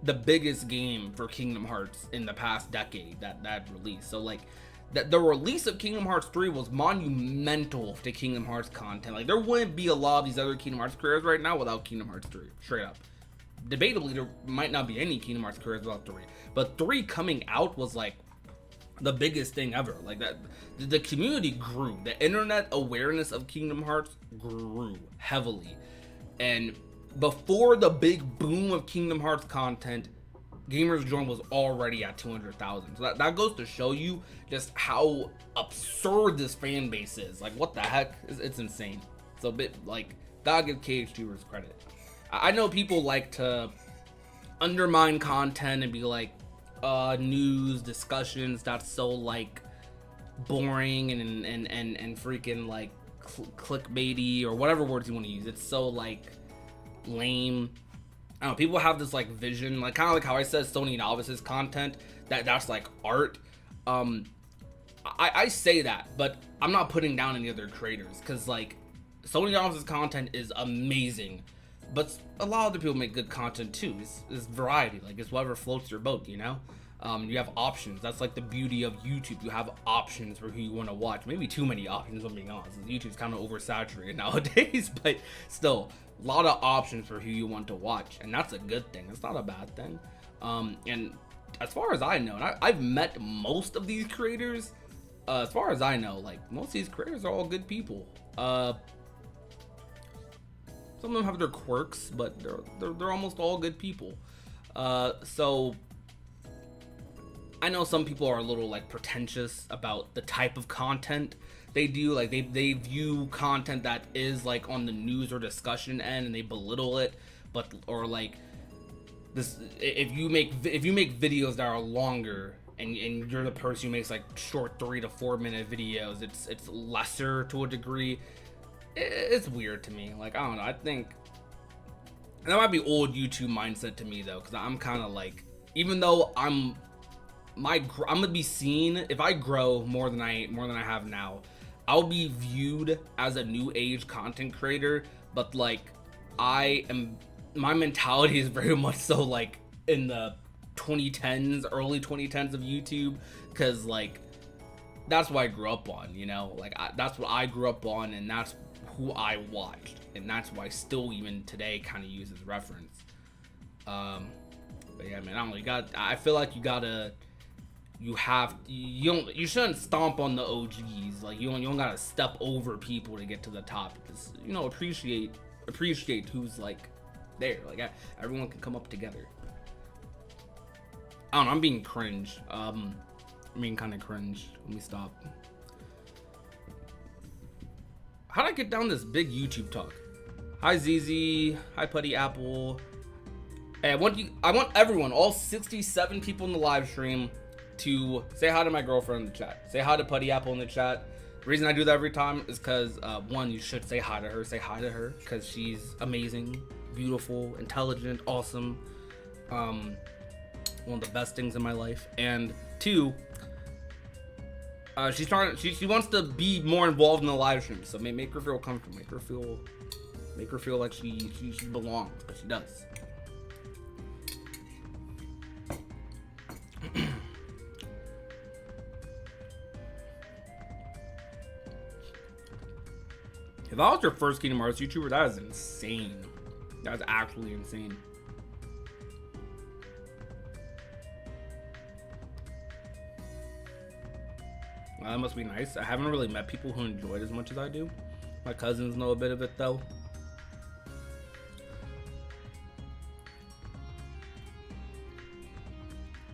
the biggest game for Kingdom Hearts in the past decade that released. So like, the release of Kingdom Hearts 3 was monumental to Kingdom Hearts content. Like, there wouldn't be a lot of these other Kingdom Hearts careers right now without Kingdom Hearts 3, straight up. Debatably, there might not be any Kingdom Hearts careers without 3, but 3 coming out was like the biggest thing ever. Like, that the community grew. The internet awareness of Kingdom Hearts grew heavily, and before the big boom of Kingdom Hearts content, Gamers Joint was already at 200,000. So that goes to show you just how absurd this fan base is. Like, what the heck? It's insane. So, bit like, gotta give KH2ers credit. I know people like to undermine content and be like, news discussions, that's so like boring and freaking like clickbaity, or whatever words you want to use. It's so like lame. I don't know, people have this like vision, like kind of like how I said Sony Novice's content, that's like art. I say that, but I'm not putting down any other creators, because like Sony Novice's content is amazing, but a lot of other people make good content too. It's variety, like it's whatever floats your boat, you know. You have options. That's like the beauty of YouTube. You have options for who you want to watch. Maybe too many options, if I'm being honest. YouTube's kind of oversaturated nowadays, but still, a lot of options for who you want to watch, and that's a good thing. It's not a bad thing. And as far as I know, and I've met most of these creators. As far as I know, like, most of these creators are all good people. Some of them have their quirks, but they're almost all good people. So I know some people are a little like pretentious about the type of content they do. Like, they view content that is like on the news or discussion end, and they belittle it. But, or like this, if you make videos that are longer, and you're the person who makes like short 3 to 4 minute videos, it's lesser to a degree. It's weird to me. Like, I don't know, I think that might be old YouTube mindset to me though, because I'm kind of like, even though I'm gonna be seen, if I grow more than I have now, I'll be viewed as a new age content creator. But like, my mentality is very much so like in the 2010s, early 2010s of YouTube, because like that's what I grew up on, you know, like that's what I grew up on, and that's who I watched, and that's why I still even today kind of use as reference. But yeah, man, I don't know, I feel like you shouldn't stomp on the OGs. Like you don't gotta step over people to get to the top. Just, you know, appreciate who's like there. Like everyone can come up together. I don't know, I'm being cringe. I'm being kind of cringe. Let me stop. How'd I get down this big YouTube talk? Hi ZZ, hi Putty Apple. Hey, I want everyone, all 67 people in the live stream, to say hi to my girlfriend in the chat. Say hi to Putty Apple in the chat. The reason I do that every time is because one, you should say hi to her. Say hi to her because she's amazing, beautiful, intelligent, awesome. One of the best things in my life. And two, she wants to be more involved in the live stream, so make her feel comfortable, make her feel like she belongs, but she does. If I was your first Kingdom Hearts YouTuber, that is insane. That's actually insane. Well, that must be nice. I haven't really met people who enjoy it as much as I do. My cousins know a bit of it though.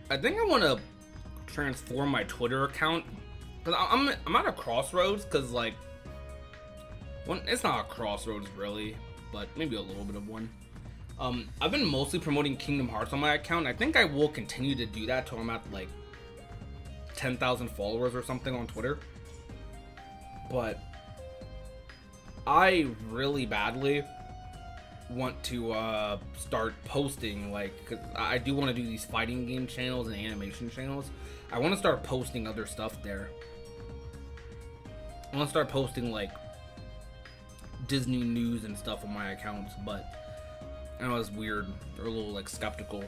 I think I want to transform my Twitter account, because I'm at a crossroads, because like, well, it's not a crossroads really, but maybe a little bit of one. I've been mostly promoting Kingdom Hearts on my account. I think I will continue to do that till I'm at like 10,000 followers or something on Twitter. But I really badly want to start posting, like, because I do want to do these fighting game channels and animation channels. I want to start posting other stuff there. I want to start posting like Disney news and stuff on my accounts, but I know it's weird, or a little like skeptical.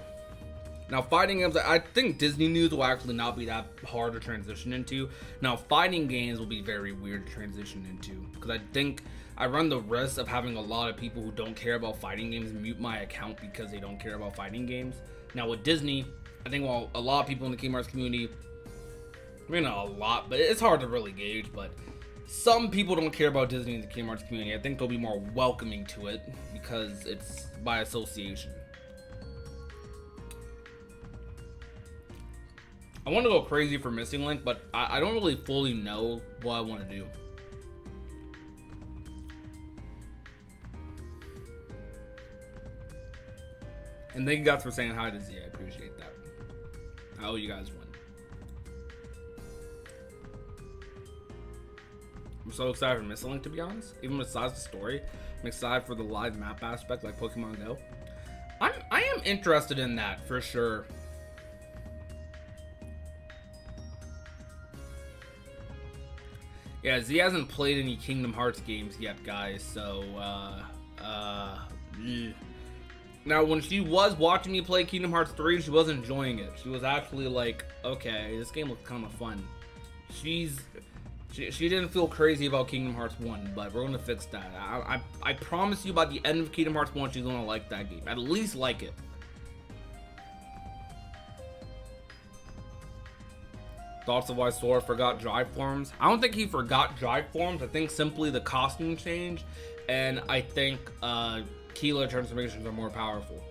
Now fighting games, I think Disney news will actually not be that hard to transition into. Now fighting games will be very weird to transition into, because I think I run the risk of having a lot of people who don't care about fighting games mute my account because they don't care about fighting games. Now with Disney, I think while a lot of people in the Kingdom Hearts community, maybe not a lot, but it's hard to really gauge, but some people don't care about Disney in the Kingdom Hearts community. I think they'll be more welcoming to it because it's by association. I want to go crazy for Missing Link, but I don't really fully know what I want to do. And thank you guys for saying hi to Z. I appreciate that. I owe you guys one. I'm so excited for Missing Link, to be honest. Even besides the story, I'm excited for the live map aspect like Pokemon Go. I am interested in that for sure. Yeah, Z hasn't played any Kingdom Hearts games yet, guys, so, Now, when she was watching me play Kingdom Hearts 3, she was enjoying it. She was actually like, okay, this game looks kind of fun. She didn't feel crazy about Kingdom Hearts 1, but we're gonna fix that. I promise you by the end of Kingdom Hearts 1, she's gonna like that game. At least like it. Thoughts of why Sora forgot drive forms? I don't think he forgot drive forms. I think simply the costume change, and I think Keeler transformations are more powerful.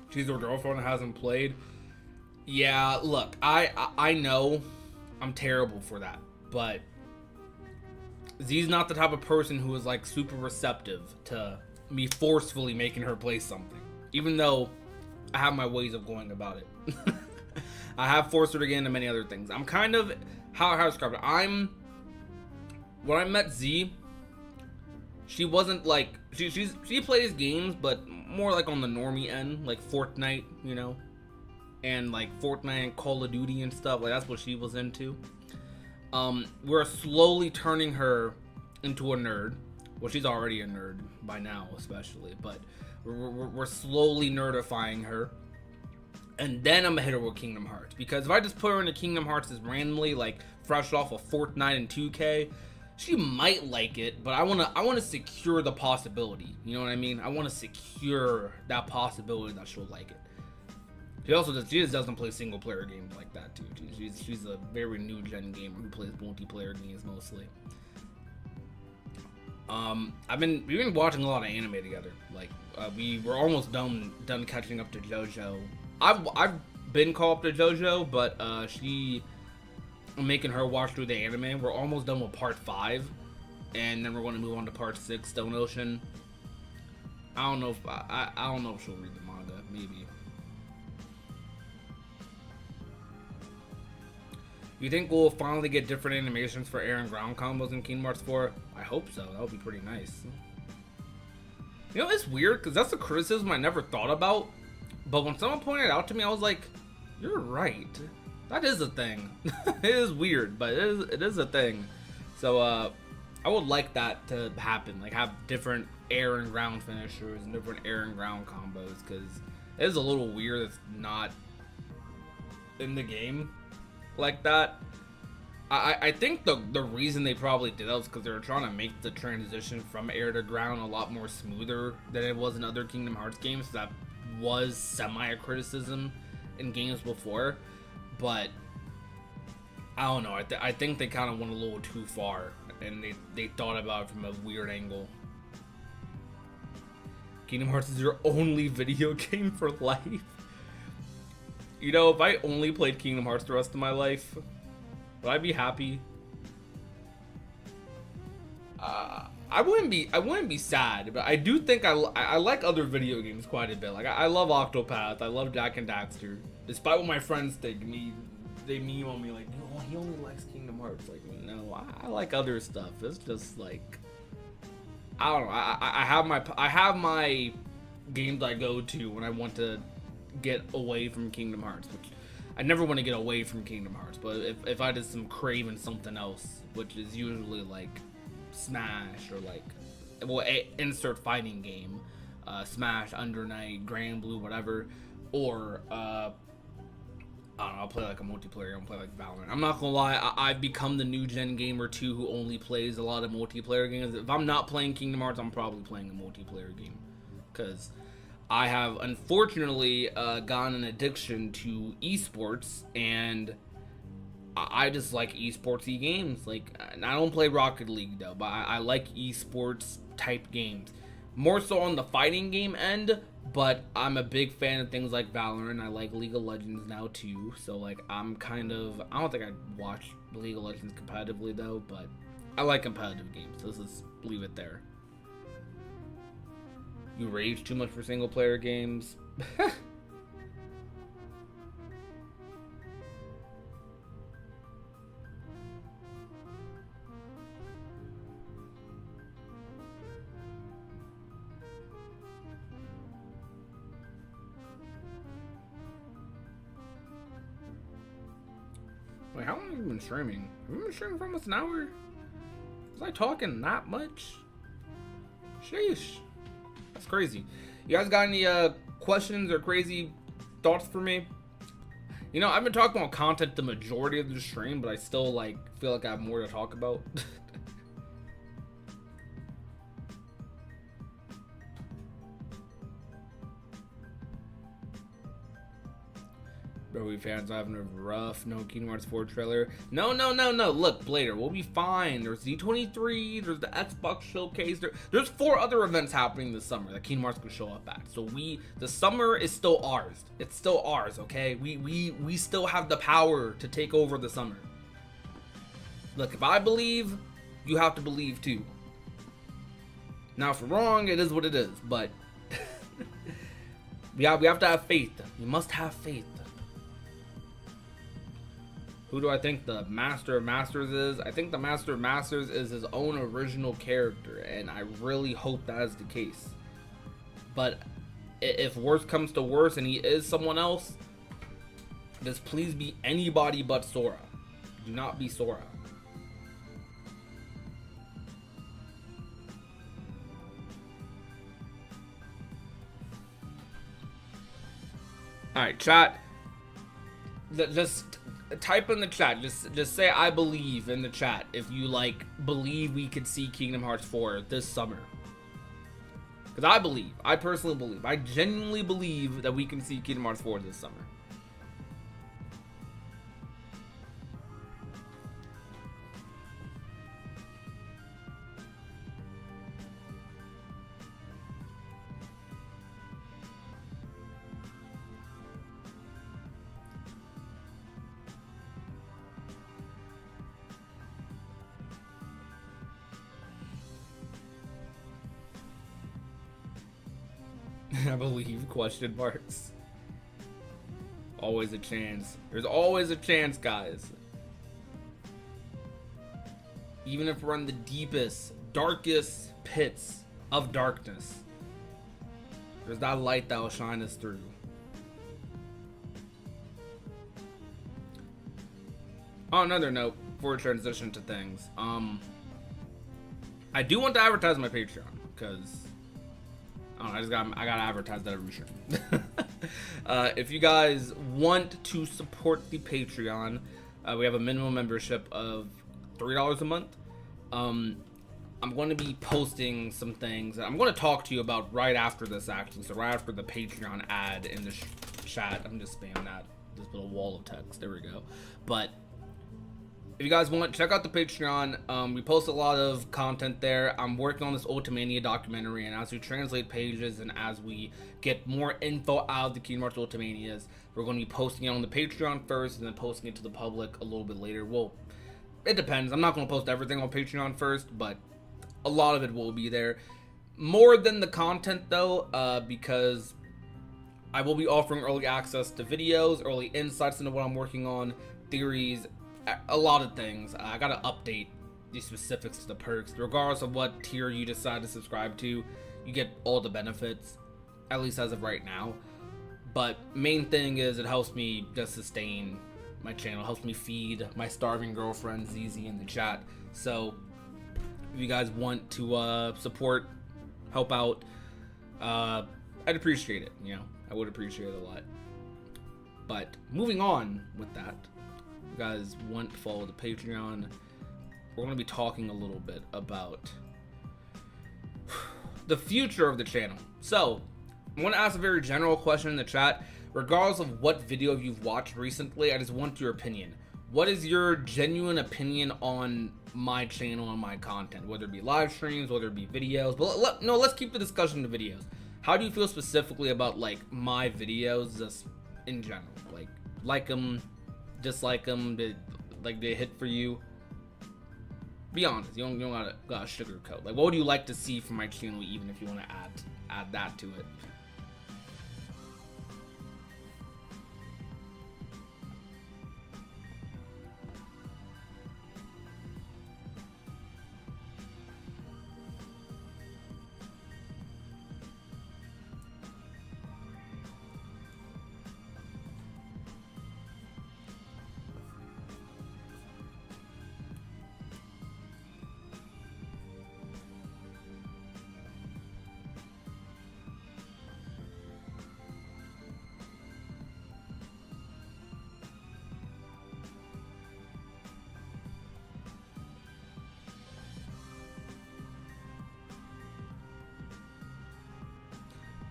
She's her girlfriend and hasn't played. Yeah, look, I know I'm terrible for that, but Z's not the type of person who is like super receptive to me forcefully making her play something, even though I have my ways of going about it. I have forced her to get into many other things. I'm kind of how I describe it. When I met Z, she wasn't like she plays games, but more like on the normie end, like Fortnite, you know, and like Fortnite and Call of Duty and stuff. Like that's what she was into. We're slowly turning her into a nerd. Well, she's already a nerd by now, especially, but we're slowly nerdifying her. And then I'm gonna hit her with Kingdom Hearts, because if I just put her into Kingdom Hearts as randomly, like fresh off of Fortnite and 2K, she might like it, but I wanna secure the possibility. You know what I mean? I wanna secure that possibility that she'll like it. She just doesn't play single player games like that too. She's a very new gen gamer who plays multiplayer games mostly. We've been watching a lot of anime together. Like we were almost done catching up to JoJo. I've been caught up to JoJo, but I'm making her watch through the anime. We're almost done with part 5, and then we're going to move on to part 6, Stone Ocean. I don't know if she'll read the manga. Maybe. You think we'll finally get different animations for air and ground combos in Kingdom Hearts 4? I hope so. That would be pretty nice. You know, it's weird, because that's a criticism I never thought about. But when someone pointed it out to me, I was like, you're right. That is a thing. It is weird, but it is a thing. So, I would like that to happen. Like, have different air and ground finishers and different air and ground combos. Because it is a little weird it's not in the game like that. I think the reason they probably did that was because they were trying to make the transition from air to ground a lot more smoother than it was in other Kingdom Hearts games. That was semi a criticism in games before, but I don't know. I think they kind of went a little too far, and they thought about it from a weird angle. Kingdom Hearts is your only video game for life. You know, if I only played Kingdom Hearts the rest of my life, would I be happy? I wouldn't be sad, but I do think I like other video games quite a bit. Like I love Octopath, I love Jak and Daxter. Despite what my friends think, they meme on me like, oh, he only likes Kingdom Hearts. Like, no, I like other stuff. It's just like, I don't know. I have my games I go to when I want to get away from Kingdom Hearts, which I never want to get away from Kingdom Hearts. But if I did some craving something else, which is usually like Smash or like, well, insert fighting game, Smash, Under Night, Grand Blue, whatever, or I don't know, I'll play like a multiplayer. I'll play like Valorant. I'm not gonna lie, I've become the new gen gamer too, who only plays a lot of multiplayer games. If I'm not playing Kingdom Hearts, I'm probably playing a multiplayer game, because I have unfortunately gotten an addiction to esports, and I just like esportsy games. Like, I don't play Rocket League though, but I like esports type games. More so on the fighting game end, but I'm a big fan of things like Valorant. I like League of Legends now too. So like, I don't think I'd watch League of Legends competitively though, but I like competitive games. So let's just leave it there. You rage too much for single player games. Wait, how long have you been streaming? Have you been streaming for almost an hour? Was I talking that much? Sheesh. That's crazy. You guys got any questions or crazy thoughts for me? You know, I've been talking about content the majority of the stream, but I still like feel like I have more to talk about. Bro, we fans having a rough no Kingdom Hearts 4 trailer. No. Look, Blader, we'll be fine. There's D23, there's the Xbox showcase. There's 4 other events happening this summer that Kingdom Hearts can show up at. So the summer is still ours. It's still ours, okay? We still have the power to take over the summer. Look, if I believe, you have to believe too. Now, if we're wrong, it is what it is. But we have to have faith. You must have faith. Who do I think the Master of Masters is? I think the Master of Masters is his own original character, and I really hope that is the case. But if worse comes to worse and he is someone else, just please be anybody but Sora. Do not be Sora. Alright, chat. Just type in the chat. Just say I believe in the chat if you like believe we could see Kingdom Hearts 4 this summer. Because I personally believe, I genuinely believe that we can see Kingdom Hearts 4 this summer. I believe, question marks. Always a chance. There's always a chance, guys. Even if we're in the deepest, darkest pits of darkness, there's that light that will shine us through. On another note, before we transition to things, I do want to advertise my Patreon, because I gotta advertise that every stream. If you guys want to support the Patreon, we have a minimum membership of $3 a month. I'm going to be posting some things that I'm going to talk to you about right after this, actually. So right after the Patreon ad in the chat, I'm just spamming this little wall of text. There we go. But if you guys want, check out the Patreon. We post a lot of content there. I'm working on this Ultimania documentary, and as we translate pages and as we get more info out of the Kingdom Hearts Ultimanias, we're going to be posting it on the Patreon first and then posting it to the public a little bit later. Well, it depends. I'm not going to post everything on Patreon first, but a lot of it will be there. More than the content, though, because I will be offering early access to videos, early insights into what I'm working on, theories, a lot of things. I gotta update the specifics to the perks. Regardless of what tier you decide to subscribe to, you get all the benefits, at least as of right now. But main thing is it helps me just sustain my channel, helps me feed my starving girlfriend ZZ in the chat. So if you guys want to support, help out, I'd appreciate it. You know, I would appreciate it a lot. But moving on with that, you guys want to follow the Patreon, we're going to be talking a little bit about the future of the channel. So I want to ask a very general question in the chat. Regardless of what video you've watched recently, I just want your opinion. What is your genuine opinion on my channel and my content, whether it be live streams, whether it be videos? But let's keep the discussion to videos. How do you feel specifically about like my videos, just in general? Like them, dislike them, did they hit for you? Be honest. You don't gotta sugarcoat. Like, what would you like to see from my channel, even if you want to add that to it?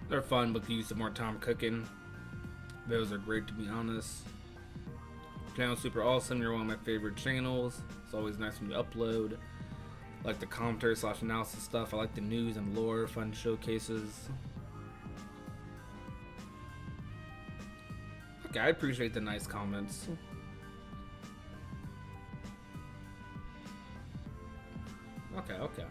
They're fun, but could use some more time cooking. Those are great, to be honest. Channel's super awesome. You're one of my favorite channels. It's always nice when you upload. I like the commentary / analysis stuff. I like the news and lore, fun showcases. Okay, I appreciate the nice comments. Okay.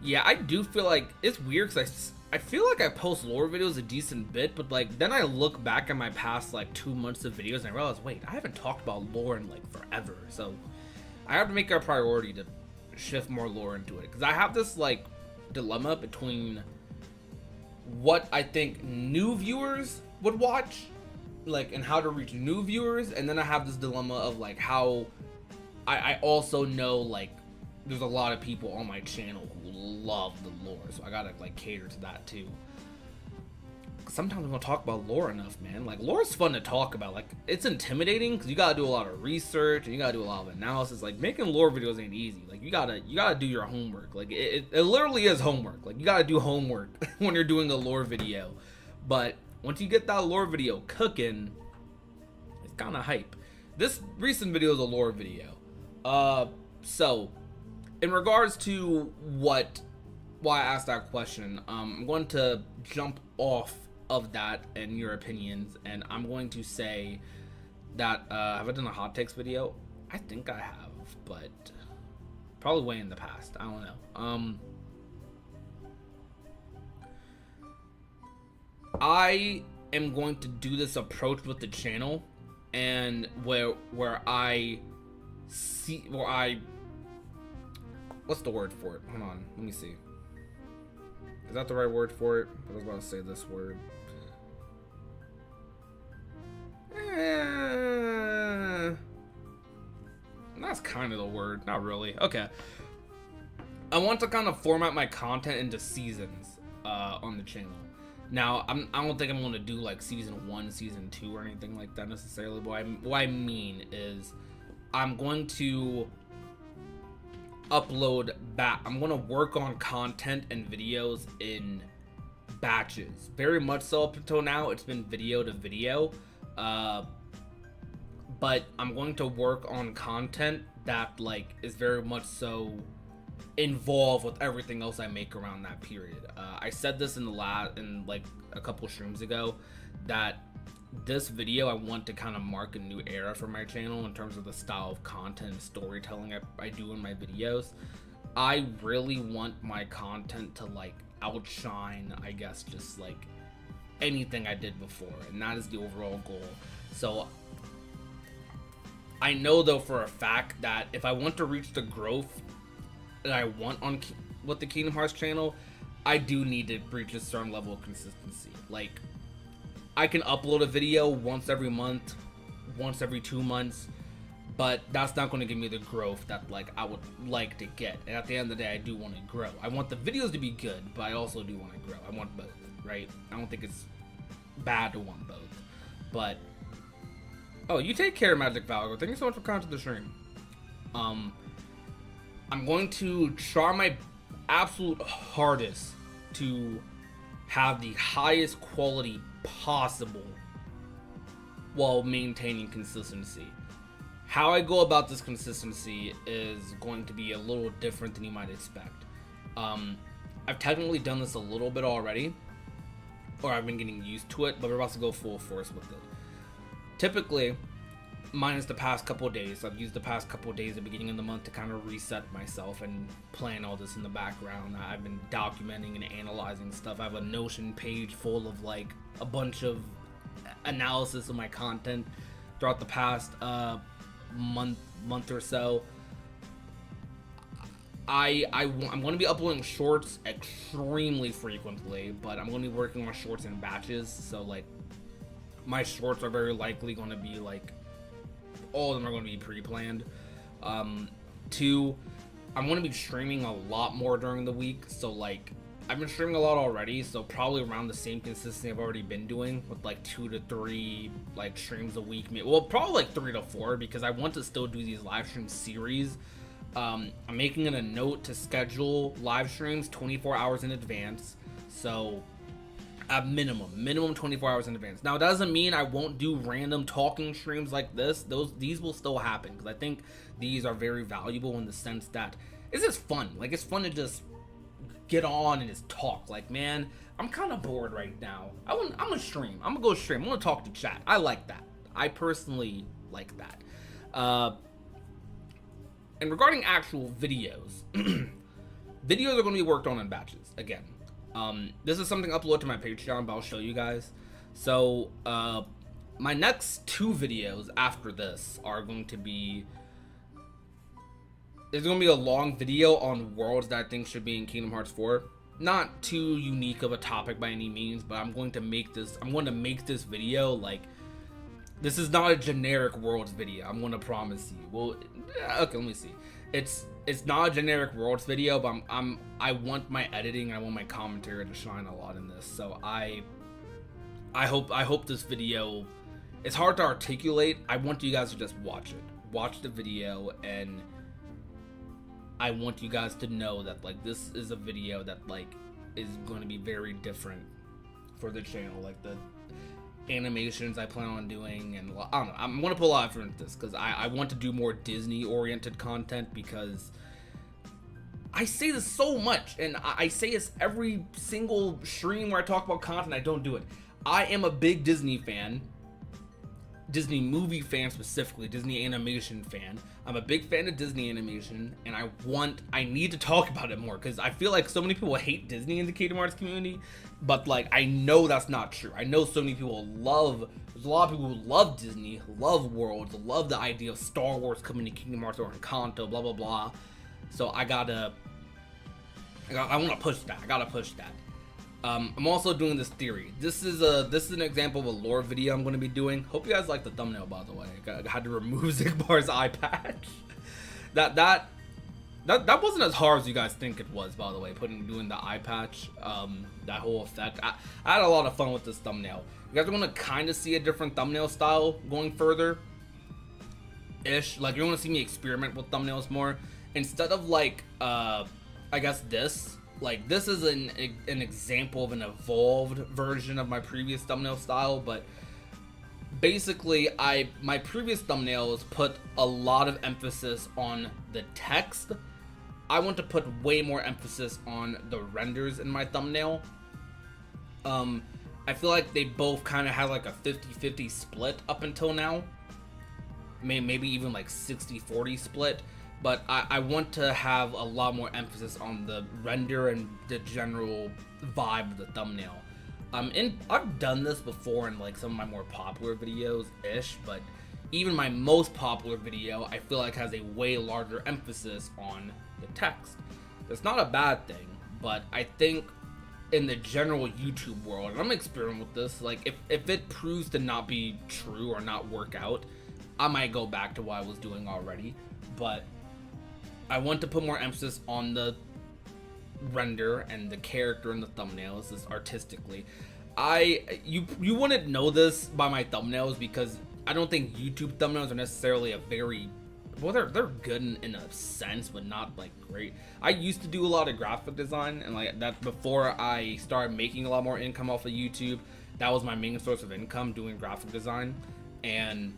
Yeah, I do feel like it's weird because I feel like I post lore videos a decent bit, but like then I look back at my past like 2 months of videos and I realize, wait, I haven't talked about lore in like forever. So I have to make it a priority to shift more lore into it, because I have this like dilemma between what I think new viewers would watch, like, and how to reach new viewers, and then I have this dilemma of like how I also know like there's a lot of people on my channel who love the lore, so I gotta like cater to that too. Sometimes we don't talk about lore enough, man. Like, lore is fun to talk about. Like, it's intimidating because you gotta do a lot of research and you gotta do a lot of analysis. Like, making lore videos ain't easy. Like, you gotta do your homework. Like, it literally is homework. Like, you gotta do homework when you're doing a lore video. But once you get that lore video cooking, it's kind of hype. This recent video is a lore video. So in regards to why I asked that question, I'm going to jump off of that and your opinions, and I'm going to say that have I done a hot takes video? I think I have, but probably way in the past. I don't know. I am going to do this approach with the channel, and where I see, what's the word for it? Hold on, let me see. Is that the right word for it? I was about to say this word. That's kind of the word. Not really. Okay. I want to kind of format my content into seasons on the channel. Now, I don't think I'm going to do like season 1, season 2, or anything like that necessarily. What I mean is, I'm going to upload back. I'm going to work on content and videos in batches. Very much so up until now, it's been video to video. But I'm going to work on content that like is very much so involved with everything else I make around that period. I said this in like a couple streams ago, that this video I want to kind of mark a new era for my channel in terms of the style of content and storytelling I do in my videos. I really want my content to like outshine, I guess, just like anything I did before, and that is the overall goal. So I know though for a fact that if I want to reach the growth that I want on with the Kingdom Hearts channel, I do need to reach a certain level of consistency. Like, I can upload a video once every month, once every 2 months, but that's not going to give me the growth that like I would like to get. And at the end of the day, I do want to grow. I want the videos to be good, but I also do want to grow. I want both, right? I don't think it's bad to want both. But oh, you take care, Magic Valgo. Thank you so much for coming to the stream. I'm going to try my absolute hardest to have the highest quality possible while maintaining consistency. How I go about this consistency is going to be a little different than you might expect. I've technically done this a little bit already, or I've been getting used to it, but we're about to go full force with it. Typically, minus the past couple of days, I've used the past couple of days at the beginning of the month to kind of reset myself and plan all this in the background. I've been documenting and analyzing stuff. I have a Notion page full of like a bunch of analysis of my content throughout the past month or so. I'm going to be uploading shorts extremely frequently, but I'm going to be working on shorts in batches. So like, my shorts are very likely going to be like, all of them are going to be pre-planned. 2, I'm going to be streaming a lot more during the week. So like, I've been streaming a lot already, so probably around the same consistency I've already been doing, with like 2 to 3 like streams a week. Well, probably like 3 to 4, because I want to still do these live stream series. I'm making it a note to schedule live streams 24 hours in advance. So at minimum 24 hours in advance. Now, it doesn't mean I won't do random talking streams like this. These will still happen, because I think these are very valuable in the sense that it's just fun. Like, it's fun to just get on and just talk. Like, man, I'm kind of bored right now. I'm gonna stream. I'm gonna go stream. I'm gonna talk to chat. I like that. I personally like that. And regarding actual videos, Videos are going to be worked on in batches again. This is something uploaded to my Patreon, but I'll show you guys. So my next 2 videos after this are going to be, there's going to be a long video on worlds that I think should be in Kingdom Hearts 4. Not too unique of a topic by any means, but I'm going to make this video like, this is not a generic worlds video. I'm going to promise you. Well, okay, let me see. It's not a generic worlds video, but I want my editing, I want my commentary to shine a lot in this. So I hope this video, it's hard to articulate. I want you guys to just watch it. Watch the video, and I want you guys to know that like this is a video that like is going to be very different for the channel. Like the animations I plan on doing, and I don't know, I'm going to put a lot of effort into this because I want to do more Disney oriented content, because I say this so much, and I say this every single stream where I talk about content. I don't do it. I am a big Disney fan, Disney movie fan, specifically Disney animation fan. I'm a big fan of Disney animation, and I need to talk about it more, because I feel like so many people hate Disney in the Kingdom Hearts community, but like I know that's not true. I know so many people there's a lot of people who love Disney, love worlds, love the idea of Star Wars coming to Kingdom Hearts or Encanto, blah blah blah. So I want to push that. I gotta push that. I'm also doing this theory. This is an example of a lore video I'm going to be doing. Hope you guys like the thumbnail, by the way. I had to remove Zigbar's eye patch. That wasn't as hard as you guys think it was, by the way. Doing the eye patch, that whole effect. I had a lot of fun with this thumbnail. You guys are going to kind of see a different thumbnail style going further. Like you're going to see me experiment with thumbnails more instead of like I guess this. Like this is an example of an evolved version of my previous thumbnail style, but basically my previous thumbnails put a lot of emphasis on the text. I want to put way more emphasis on the renders in my thumbnail. I feel like they both kind of had like a 50-50 split up until now. Maybe even like 60-40 split. But I want to have a lot more emphasis on the render and the general vibe of the thumbnail. I've done this before in like some of my more popular videos-ish, but even my most popular video, I feel like has a way larger emphasis on the text. That's not a bad thing, but I think in the general YouTube world, and I'm experimenting with this, like if it proves to not be true or not work out, I might go back to what I was doing already, but I want to put more emphasis on the render and the character in the thumbnails, this artistically. You wouldn't know this by my thumbnails, because I don't think YouTube thumbnails are necessarily a very, well, they're good in a sense, but not like great. I used to do a lot of graphic design, and like that before I started making a lot more income off of YouTube. That was my main source of income, doing graphic design, and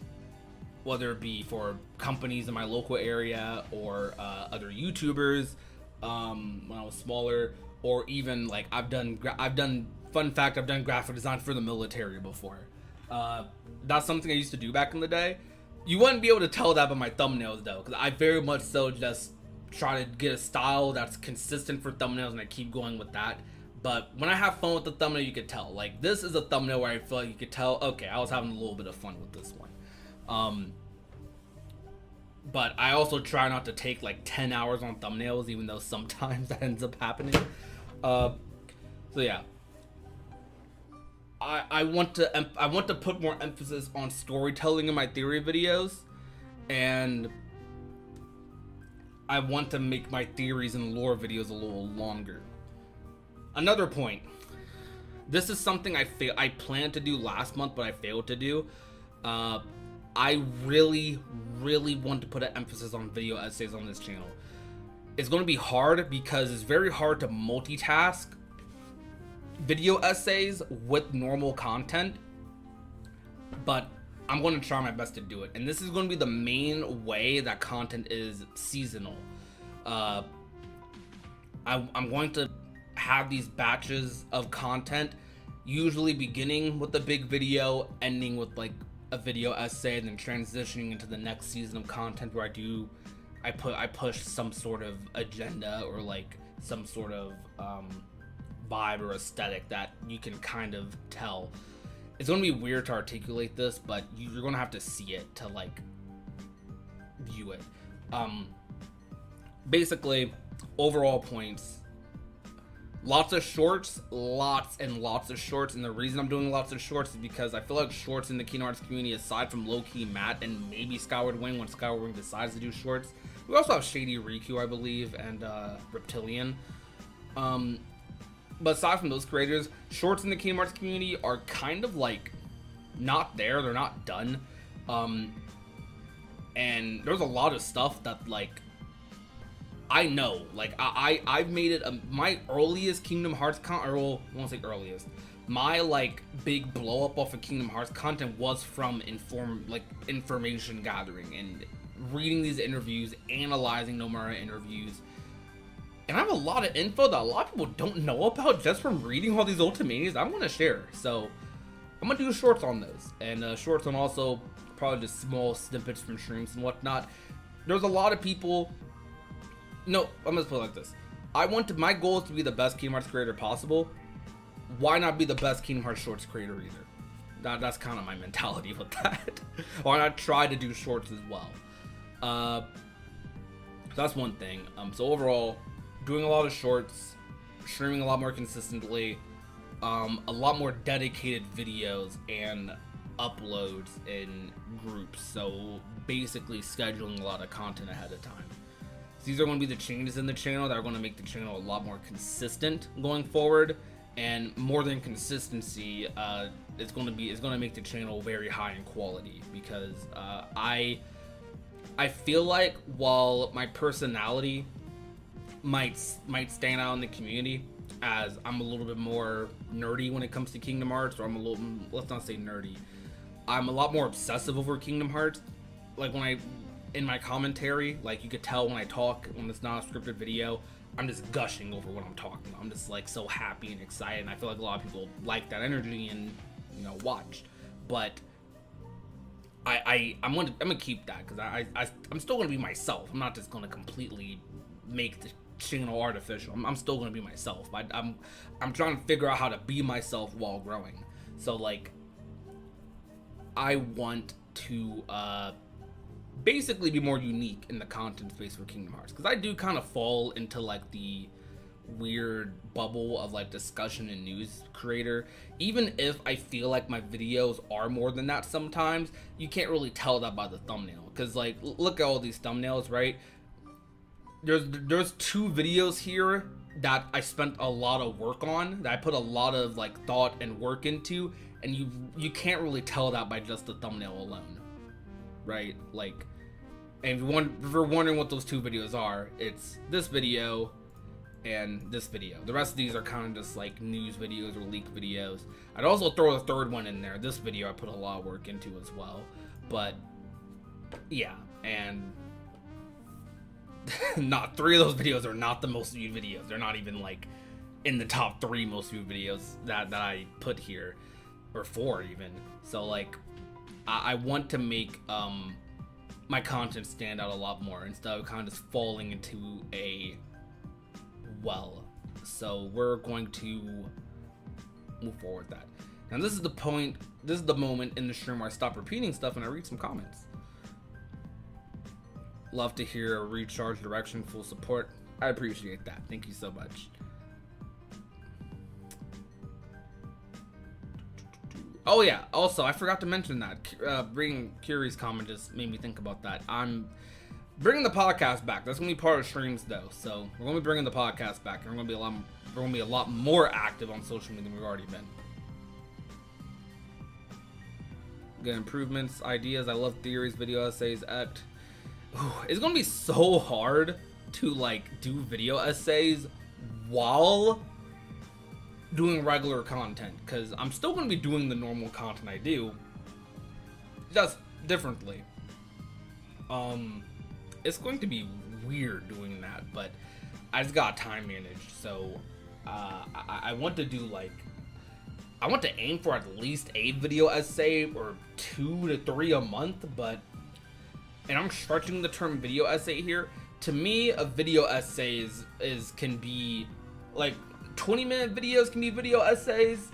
whether it be for companies in my local area or other YouTubers when I was smaller, or even like I've done graphic design for the military before. That's something I used to do back in the day. You wouldn't be able to tell that by my thumbnails though, because I very much so just try to get a style that's consistent for thumbnails, and I keep going with that. But when I have fun with the thumbnail, you could tell. Like this is a thumbnail where I feel like you could tell, okay, I was having a little bit of fun with this one. But I also try not to take like 10 hours on thumbnails, even though sometimes that ends up happening. So yeah, I want to put more emphasis on storytelling in my theory videos, and I want to make my theories and lore videos a little longer. Another point, this is something I planned to do last month, but I failed to do. I really want to put an emphasis on video essays on this channel. It's going to be hard because it's very hard to multitask video essays with normal content, but I'm going to try my best to do it. And this is going to be the main way that content is seasonal. I'm going to have these batches of content, usually beginning with a big video, ending with like a video essay, and then transitioning into the next season of content where I push some sort of agenda or like some sort of vibe or aesthetic that you can kind of tell. It's gonna be weird to articulate this, but you're gonna have to see it to like view it. Basically, overall points. Lots of shorts, lots and lots of shorts, and the reason I'm doing lots of shorts is because I feel like shorts in the Kingdom Hearts community, aside from low-key Matt and maybe Skyward Wing when Skyward Wing decides to do shorts, we also have Shady Riku, I believe, and Reptilian. But aside from those creators, shorts in the Kingdom Hearts community are kind of like not there, they're not done. And there's a lot of stuff that like I know, like I've made it my earliest Kingdom Hearts I won't say earliest. My like big blow up off of Kingdom Hearts content was from information gathering and reading these interviews, analyzing Nomura interviews. And I have a lot of info that a lot of people don't know about just from reading all these Ultimanias I want to share. So I'm gonna do shorts on those, and shorts on also probably just small snippets from streams and whatnot. There's a lot of people. No, I'm gonna put it like this. My goal is to be the best Kingdom Hearts creator possible. Why not be the best Kingdom Hearts shorts creator either? That's kind of my mentality with that. Why not try to do shorts as well? That's one thing. So overall, doing a lot of shorts, streaming a lot more consistently, a lot more dedicated videos and uploads in groups. So basically scheduling a lot of content ahead of time. These are going to be the changes in the channel that are going to make the channel a lot more consistent going forward, and more than consistency, it's going to make the channel very high in quality, because I feel like while my personality might stand out in the community as I'm a little bit more nerdy when it comes to Kingdom Hearts, or let's not say nerdy, I'm a lot more obsessive over Kingdom Hearts. Like in my commentary, like you could tell when I talk, when it's not a scripted video, I'm just gushing over what I'm talking about. I'm just like so happy and excited, and I feel like a lot of people like that energy and watch. But I'm gonna keep that, because I'm still gonna be myself. I'm not just gonna completely make the channel artificial. I'm still gonna be myself. I'm trying to figure out how to be myself while growing. So like I want to basically be more unique in the content space for Kingdom Hearts, because I do kind of fall into like the weird bubble of like discussion and news creator. Even if I feel like my videos are more than that, sometimes you can't really tell that by the thumbnail, because like look at all these thumbnails, right? There's 2 videos here that I spent a lot of work on, that I put a lot of like thought and work into, and you can't really tell that by just the thumbnail alone, right? Like, and if you're wondering what those 2 videos are, it's this video and this video. The rest of these are kind of just like news videos or leak videos. I'd also throw a third one in there. This video I put a lot of work into as well. But yeah, and not 3 of those videos are not the most viewed videos. They're not even like in the top 3 most viewed videos that I put here, or 4 even. So like I want to make my content stand out a lot more instead of kind of just falling into a well. So we're going to move forward with that. Now this is the point, this is the moment in the stream where I stop repeating stuff and I read some comments. Love to hear recharge direction, full support. I appreciate that. Thank you so much. Oh yeah, also I forgot to mention that bringing Curie's comment just made me think about that. I'm bringing the podcast back. That's gonna be part of streams though, so we're gonna be bringing the podcast back, and we're gonna be a lot more active on social media than we've already been. Good improvements, ideas. I love theories, video essays, act. Ooh, it's gonna be so hard to like do video essays while doing regular content, because I'm still going to be doing the normal content I do, just differently. It's going to be weird doing that, but I just got time managed. So I want to do like, I want to aim for at least a video essay or 2 to 3 a month, and I'm stretching the term video essay here to me, a video essay can be like 20-minute videos can be video essays,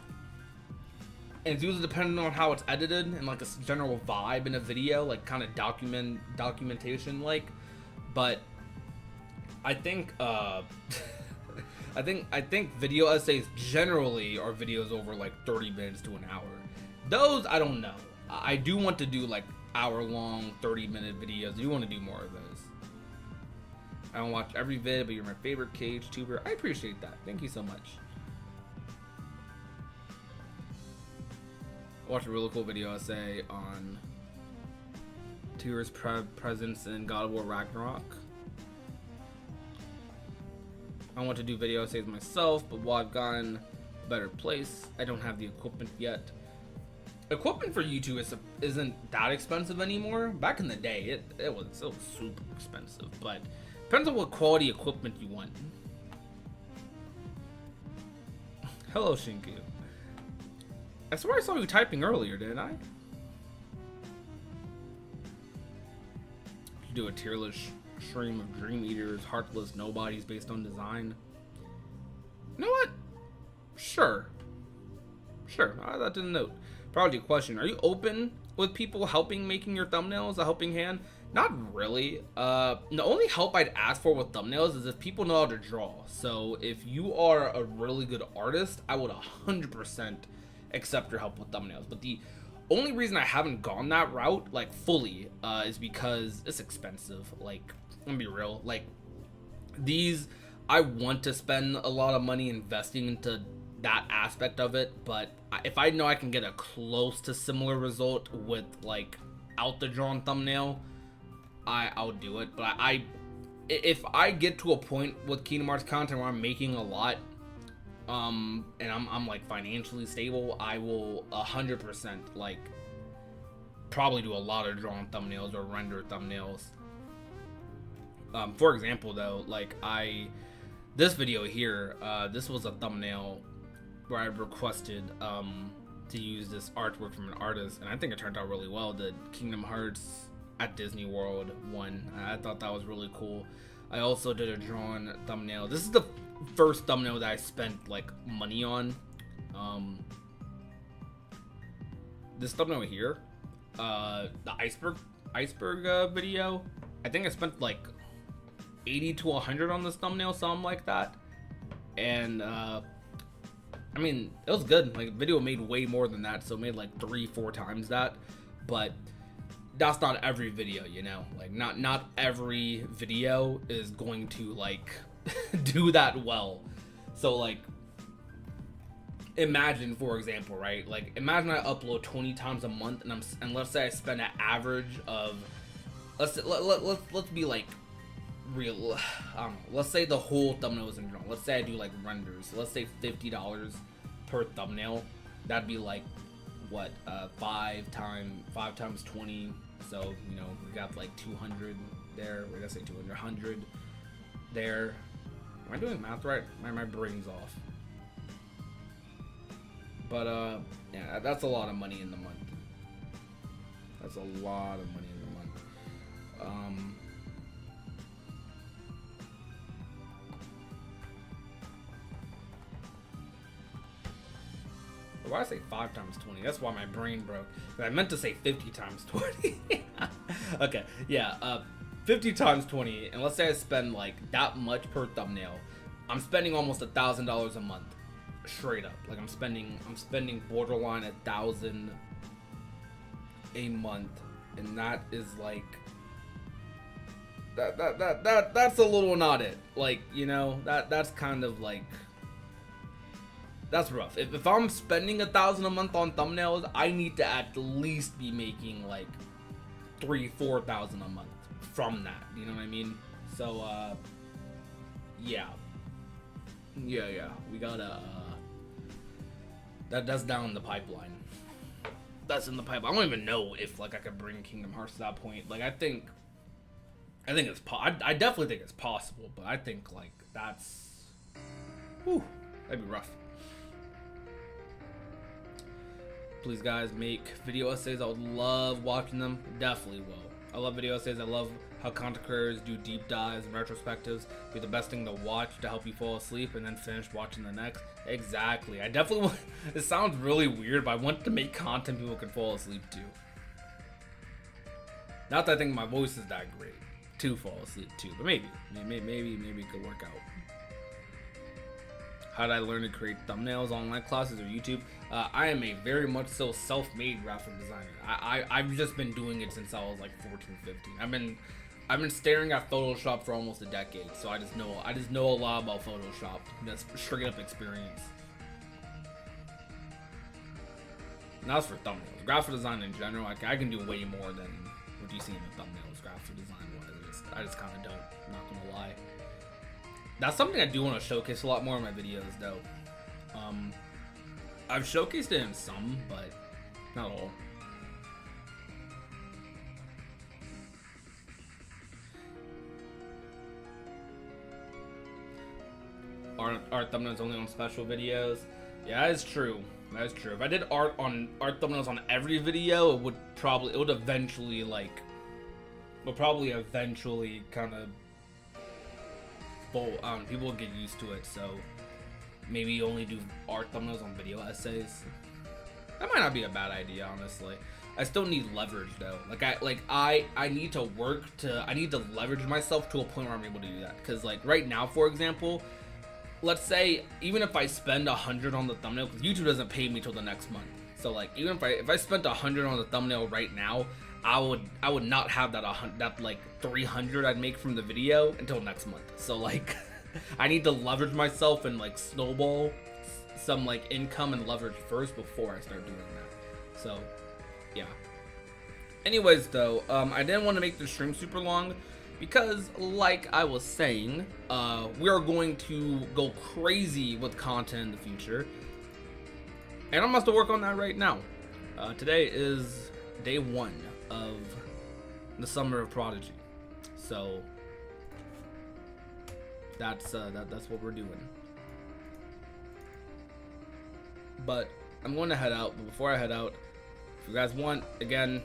and it's usually depending on how it's edited and like a general vibe in a video, like kind of documentation like. But I think I think video essays generally are videos over like 30 minutes to an hour. Those I don't know. I do want to do like hour-long 30-minute videos. I do want to do more of those. I don't watch every vid, but you're my favorite cage tuber. I appreciate that. Thank you so much. I watched a really cool video essay on Tyr's presence in God of War Ragnarok. I want to do video essays myself, but while I've gotten a better place, I don't have the equipment yet. Equipment for YouTube isn't that expensive anymore. Back in the day, it was super expensive, but depends on what quality equipment you want. Hello, Shinku. I swear I saw you typing earlier, didn't I? You do a tier list stream of Dream Eaters, Heartless Nobodies based on design. You know what? Sure. That didn't note. Probably a question. Are you open with people helping making your thumbnails, a helping hand? Not really. The only help I'd ask for with thumbnails is if people know how to draw. So if you are a really good artist, I would 100% accept your help with thumbnails. But the only reason I haven't gone that route, like fully, is because it's expensive. Like, I'm gonna be real. Like, I want to spend a lot of money investing into that aspect of it, but if I know I can get a close to similar result with like out the drawn thumbnail, I'll do it. But if I get to a point with Kingdom Hearts content where I'm making a lot, and I'm like financially stable, I will 100% like probably do a lot of drawn thumbnails or render thumbnails. For example, though, like this video here, this was a thumbnail where I requested to use this artwork from an artist, and I think it turned out really well. The Kingdom Hearts at Disney World one, I thought that was really cool. I also did a drawn thumbnail. This is the first thumbnail that I spent like money on. This thumbnail here, the iceberg video, I think I spent like 80 to 100 on this thumbnail, something like that. And I mean, it was good. Like, video made way more than that, so it made like 3-4 times that. But that's not every video, you know. Like, not every video is going to like do that well. So like, imagine, for example, right? Like, imagine I upload 20 times a month, and let's say I spend an average of, let's be like real. I don't know. Let's say the whole thumbnail isn't drawn. Let's say I do like renders. Let's say $50 per thumbnail. That'd be like what, 5 times 20. So, you know, we got like 200 there. We're gonna say 200, 100 there. Am I doing math right? My brain's off. But yeah, that's a lot of money in the month. That's a lot of money in the month. Why did I say 5 times 20? That's why my brain broke. I meant to say 50 times 20. Okay, yeah, 50 times 20, and let's say I spend like that much per thumbnail. I'm spending almost $1,000 a month, straight up. Like, I'm spending borderline 1,000 a month, and that is like that's a little not it. Like, you know, that's kind of like, that's rough. If I'm spending $1,000 a month on thumbnails, I need to at least be making like $3,000-4,000 a month from that. You know what I mean? So yeah, we gotta that's down the pipeline. That's in the pipeline. I don't even know if like I could bring Kingdom Hearts to that point. Like, I think it's I definitely think it's possible, but I think like that's, whew, that'd be rough. Please, guys, make video essays. I would love watching them. Definitely will. I love video essays. I love how content creators do deep dives and retrospectives be the best thing to watch to help you fall asleep and then finish watching the next. Exactly. I definitely want, it sounds really weird, but I want to make content people can fall asleep to. Not that I think my voice is that great to fall asleep to, but maybe it could work out. How did I learn to create thumbnails, online classes, or YouTube? I am a very much so self-made graphic designer. I've just been doing it since I was like 14, 15. I've been staring at Photoshop for almost a decade, so I just know a lot about Photoshop. That's straight up experience. And that's for thumbnails. Graphic design in general, I can do way more than what you see in the thumbnails. Graphic design wise, I just kind of don't. I'm not gonna lie. That's something I do want to showcase a lot more in my videos, though. I've showcased it in some, but not all. Art thumbnails only on special videos. Yeah, that is true. That is true. If I did art thumbnails on every video, it would eventually kind of. People would get used to it, so maybe only do art thumbnails on video essays. That might not be a bad idea, honestly. I still need leverage though. I need to leverage myself to a point where I'm able to do that. Because like right now, for example, let's say even if I spend 100 on the thumbnail, because YouTube doesn't pay me till the next month. So like even if I spent 100 on the thumbnail right now, I would not have that like 300 I'd make from the video until next month. So like I need to leverage myself and like snowball some like income and leverage first before I start doing that. So yeah. Anyways though, I didn't want to make the stream super long because like I was saying, we are going to go crazy with content in the future. And I'm supposed to work on that right now. Today is day 1 of the summer of Prodigy, so that's what we're doing. But I'm going to head out. But before I head out, if you guys want, again,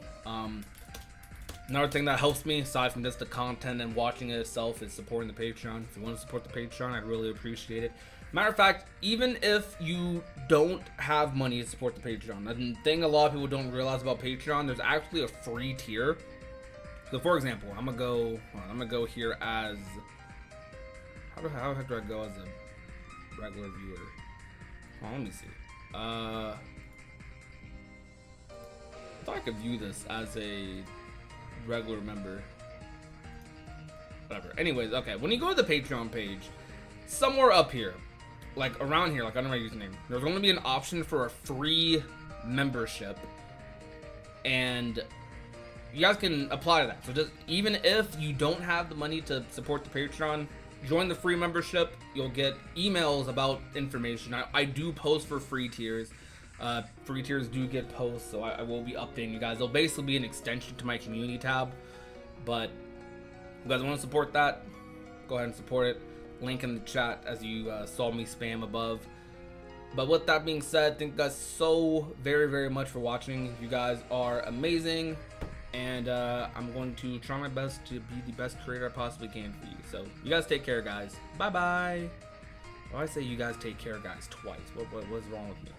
another thing that helps me aside from just the content and watching it itself is supporting the Patreon. If you want to support the Patreon, I'd really appreciate it. Matter of fact, even if you don't have money to support the Patreon, the thing a lot of people don't realize about Patreon, there's actually a free tier. So for example, I'm gonna go here as how do I go as a regular viewer? Oh, let me see. I thought I could view this as a regular member. Whatever. Anyways, okay. When you go to the Patreon page, somewhere up here, like around here, like under my username, there's going to be an option for a free membership, and you guys can apply to that. So just even if you don't have the money to support the Patreon, join the free membership. You'll get emails about information. I do post for free tiers. Free tiers do get posts, so I will be updating you guys. It'll basically be an extension to my community tab. But if you guys want to support that, go ahead and support it. Link in the chat as you saw me spam above. But with that being said, thank you guys so very, very much for watching. You guys are amazing. And I'm going to try my best to be the best creator I possibly can for you. So you guys take care, guys. Bye-bye. Why do I say you guys take care, guys, twice? What's wrong with me?